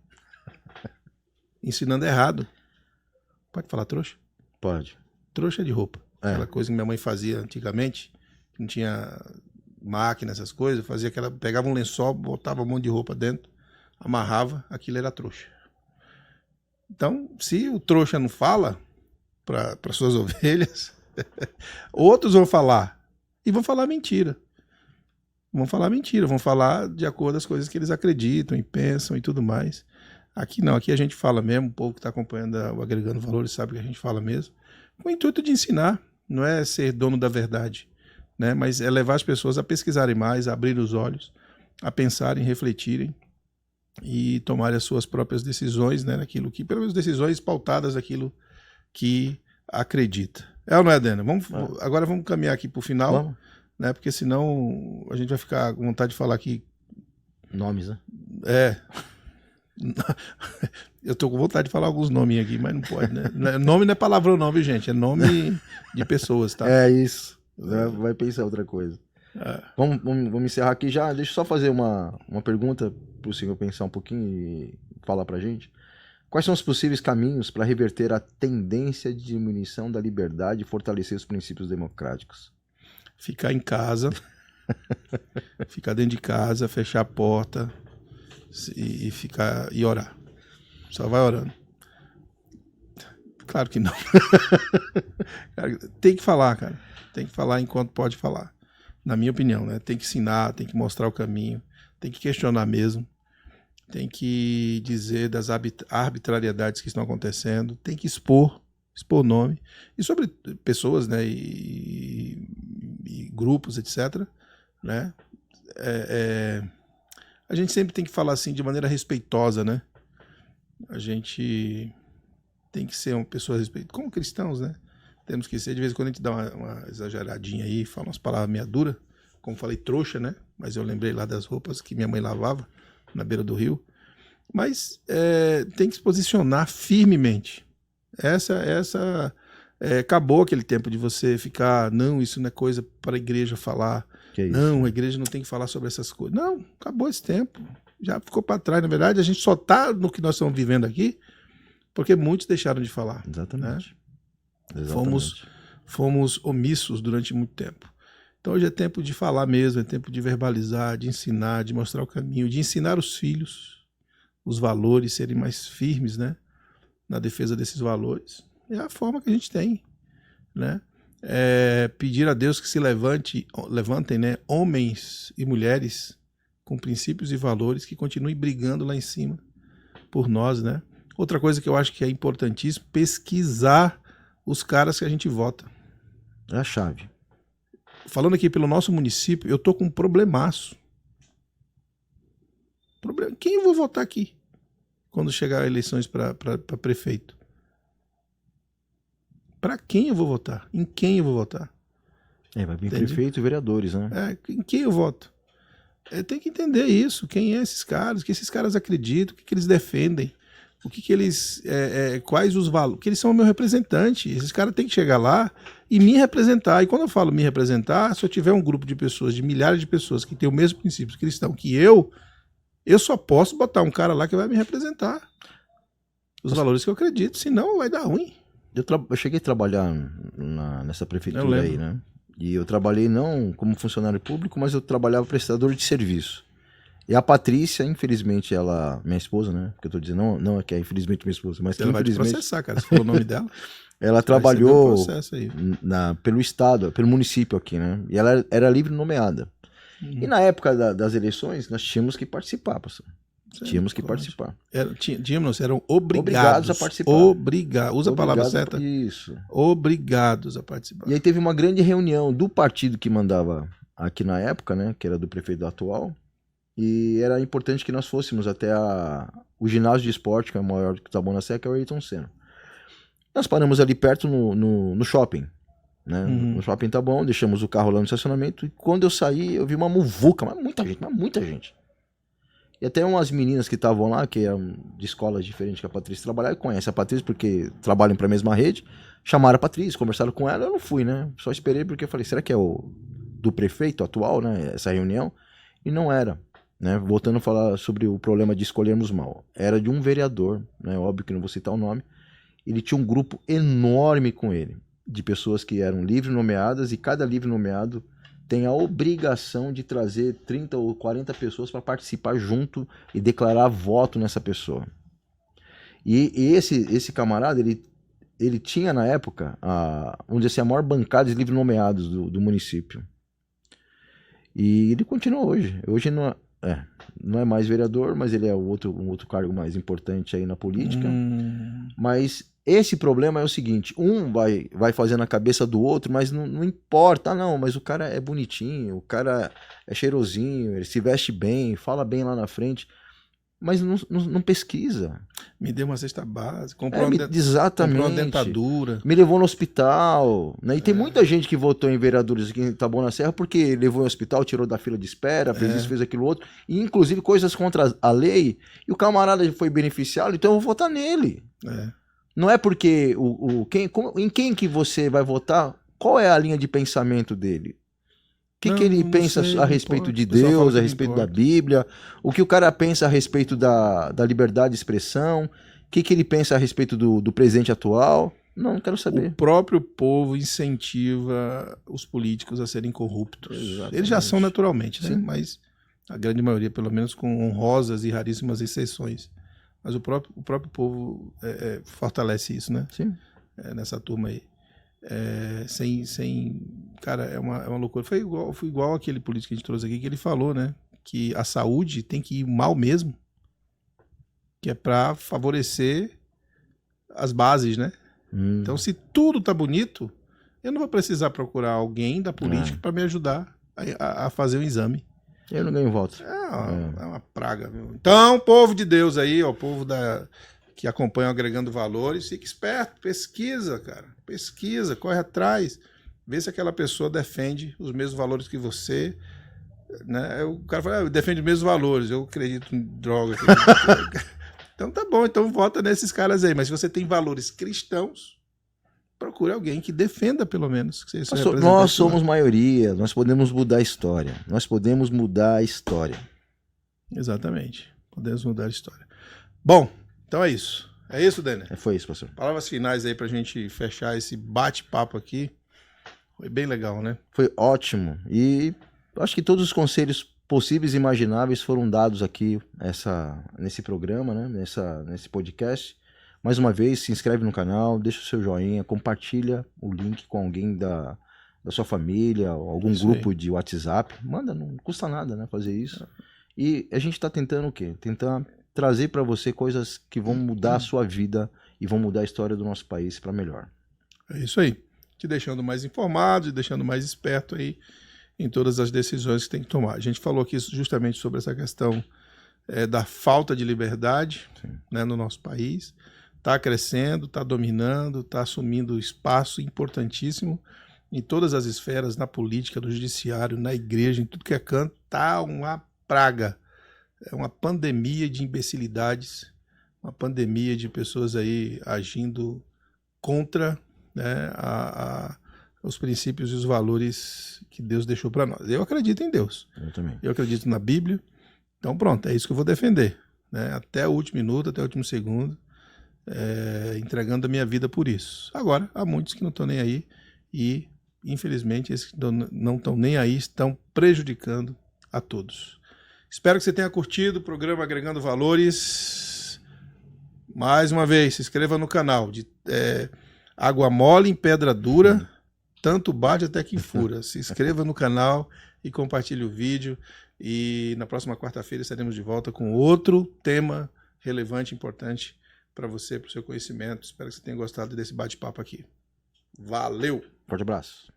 Ensinando errado. Pode falar trouxa? Pode. Trouxa de roupa. Aquela coisa que minha mãe fazia antigamente, que não tinha máquina, essas coisas, fazia aquela, pegava um lençol, botava um monte de roupa dentro, amarrava, aquilo era trouxa. Então, se o trouxa não fala para suas ovelhas, outros vão falar e vão falar mentira. Vão falar de acordo com as coisas que eles acreditam e pensam e tudo mais. Aqui não, aqui a gente fala mesmo, o povo que está acompanhando o Agregando Valores sabe que a gente fala mesmo, com o intuito de ensinar, não é ser dono da verdade, né? Mas é levar as pessoas a pesquisarem mais, a abrir os olhos, a pensarem, refletirem e tomarem as suas próprias decisões, né? Naquilo que, pelo menos decisões pautadas naquilo que acredita. Ou não é, Dena? Agora vamos caminhar aqui para o final, né? Porque senão a gente vai ficar com vontade de falar aqui. Nomes, né? Eu tô com vontade de falar alguns nomes aqui, mas não pode, né? Nome não é palavrão não, viu, gente? É nome de pessoas, tá? É isso. Vai pensar outra coisa. Vamos encerrar aqui já. Deixa eu só fazer uma pergunta para o senhor pensar um pouquinho e falar pra gente. Quais são os possíveis caminhos para reverter a tendência de diminuição da liberdade e fortalecer os princípios democráticos? Ficar em casa, ficar dentro de casa, fechar a porta e orar. Só vai orando. Claro que não. Cara, tem que falar, cara. Tem que falar enquanto pode falar. Na minha opinião, né? Tem que ensinar, tem que mostrar o caminho, tem que questionar mesmo, tem que dizer das arbitrariedades que estão acontecendo, tem que expor o nome. E sobre pessoas, né? E grupos, etc., né? A gente sempre tem que falar assim de maneira respeitosa, né? A gente tem que ser uma pessoa respeitosa. Como cristãos, né? Temos que ser. De vez em quando a gente dá uma exageradinha aí, fala umas palavras meia duras, como falei, trouxa, né? Mas eu lembrei lá das roupas que minha mãe lavava na beira do rio. Mas tem que se posicionar firmemente. Acabou aquele tempo de você ficar, não, isso não é coisa para a igreja falar. Não, a igreja não tem que falar sobre essas coisas. Não, acabou esse tempo. Já ficou para trás. Na verdade, a gente só está no que nós estamos vivendo aqui porque muitos deixaram de falar. Exatamente. Né? Fomos omissos durante muito tempo. Então hoje é tempo de falar mesmo, é tempo de verbalizar, de ensinar, de mostrar o caminho, de ensinar os filhos os valores, serem mais firmes, né, na defesa desses valores. É a forma que a gente tem, né? Pedir a Deus que se levantem, né, homens e mulheres com princípios e valores que continuem brigando lá em cima por nós, né? Outra coisa que eu acho que é importantíssimo, pesquisar os caras que a gente vota. É a chave. Falando aqui pelo nosso município, eu tô com um problemaço. Quem eu vou votar aqui quando chegar eleições para prefeito? Para quem eu vou votar? Em quem eu vou votar? Vai vir prefeito e vereadores, né? Em quem eu voto? Tem que entender isso. Quem é esses caras? O que esses caras acreditam? O que eles defendem? O que eles... quais os valores? Porque eles são o meu representante. Esses caras têm que chegar lá e me representar. E quando eu falo me representar, se eu tiver um grupo de pessoas, de milhares de pessoas que têm o mesmo princípio cristão que eu só posso botar um cara lá que vai me representar. Os valores que eu acredito, senão vai dar ruim. Eu cheguei a trabalhar nessa prefeitura aí, né? E eu trabalhei não como funcionário público, mas eu trabalhava prestador de serviço. E a Patrícia, infelizmente, minha esposa, né? Porque eu tô dizendo, não é que é infelizmente minha esposa, mas que ela infelizmente... vai te processar, cara, se for o nome dela. Ela trabalhou pelo estado, pelo município aqui, né? E ela era livre nomeada. E na época das eleições, nós tínhamos que participar, pastor. Tínhamos que participar. Eram obrigados a participar. Usa a palavra certa. Isso. Obrigados a participar. E aí teve uma grande reunião do partido que mandava aqui na época, né? Que era do prefeito atual. E era importante que nós fôssemos até o ginásio de esporte, que é o maior que Taboão da Serra, que é o Ayrton Senna. Nós paramos ali perto no shopping. Né? No shopping tá bom, deixamos o carro lá no estacionamento. E quando eu saí, eu vi uma muvuca, mas muita gente. E até umas meninas que estavam lá, que eram de escolas diferentes que a Patrícia trabalhava, conhecem a Patrícia porque trabalham para a mesma rede, chamaram a Patrícia, conversaram com ela, eu não fui, né? Só esperei porque eu falei, será que é o do prefeito atual, né? Essa reunião? E não era, né? Voltando a falar sobre o problema de escolhermos mal. Era de um vereador, né? Óbvio que não vou citar o nome. Ele tinha um grupo enorme com ele, de pessoas que eram livre nomeadas, e cada livre nomeado tem a obrigação de trazer 30 ou 40 pessoas para participar junto e declarar voto nessa pessoa. E esse camarada, ele tinha na época, vamos dizer assim, a maior bancada de livre nomeados do município. E ele continua hoje. Hoje não é mais vereador, mas ele é um outro cargo mais importante aí na política. Mas esse problema é o seguinte, um vai fazendo a cabeça do outro, mas não importa, não, mas o cara é bonitinho, o cara é cheirosinho, ele se veste bem, fala bem lá na frente, mas não pesquisa. Me deu uma cesta básica, comprou uma dentadura. Me levou no hospital, né? E tem muita gente que votou em vereadores aqui em Taboão da Serra porque levou ao hospital, tirou da fila de espera, fez isso, fez aquilo outro, e inclusive coisas contra a lei, e o camarada foi beneficiado, então eu vou votar nele. Não é porque em quem que você vai votar, qual é a linha de pensamento dele? O que ele pensa a respeito de Deus, a respeito da Bíblia? O que o cara pensa a respeito da liberdade de expressão? O que ele pensa a respeito do presidente atual? Não quero saber. O próprio povo incentiva os políticos a serem corruptos. Exatamente. Eles já são naturalmente, né? Mas a grande maioria, pelo menos com honrosas e raríssimas exceções. Mas o próprio povo fortalece isso, né? Sim. nessa turma aí. Cara, é uma loucura. Foi igual aquele político que a gente trouxe aqui, que ele falou, né? Que a saúde tem que ir mal mesmo, que é para favorecer as bases, né? Então, se tudo tá bonito, eu não vou precisar procurar alguém da política para me ajudar a fazer o exame. Eu não ganho voto. É uma praga, viu? Então, povo de Deus aí, ó, o povo que acompanha o Agregando Valores, fique esperto, pesquisa, cara. Pesquisa, corre atrás, vê se aquela pessoa defende os mesmos valores que você. Né? O cara fala, eu defendo os mesmos valores, eu acredito em droga. Então tá bom, então vota nesses caras aí. Mas se você tem valores cristãos, procure alguém que defenda, pelo menos. Que nós somos maioria, nós podemos mudar a história. Nós podemos mudar a história. Exatamente, podemos mudar a história. Bom, então é isso. É isso, Denner? Foi isso, pastor. Palavras finais aí pra gente fechar esse bate-papo aqui. Foi bem legal, né? Foi ótimo. E acho que todos os conselhos possíveis e imagináveis foram dados aqui nesse programa, né? Nesse podcast. Mais uma vez, se inscreve no canal, deixa o seu joinha, compartilha o link com alguém da sua família, algum grupo de WhatsApp. Manda, não custa nada, né, fazer isso. E a gente está tentando o quê? Tentar trazer para você coisas que vão mudar a sua vida e vão mudar a história do nosso país para melhor. É isso aí. Te deixando mais informado, te deixando mais esperto aí em todas as decisões que tem que tomar. A gente falou aqui justamente sobre essa questão da falta de liberdade, né, no nosso país. Está crescendo, está dominando, está assumindo espaço importantíssimo em todas as esferas, na política, no judiciário, na igreja, em tudo que é canto. Está uma praga. É uma pandemia de imbecilidades, uma pandemia de pessoas aí agindo contra, né, os princípios e os valores que Deus deixou para nós. Eu acredito em Deus. Eu também. Eu acredito na Bíblia. Então pronto, é isso que eu vou defender, né? Até o último minuto, até o último segundo, entregando a minha vida por isso. Agora, há muitos que não estão nem aí e, infelizmente, esses que não estão nem aí estão prejudicando a todos. Espero que você tenha curtido o programa Agregando Valores. Mais uma vez, se inscreva no canal. Água mole em pedra dura, tanto bate até que fura. Se inscreva no canal e compartilhe o vídeo. E na próxima quarta-feira estaremos de volta com outro tema relevante, importante para você, para o seu conhecimento. Espero que você tenha gostado desse bate-papo aqui. Valeu! Forte abraço.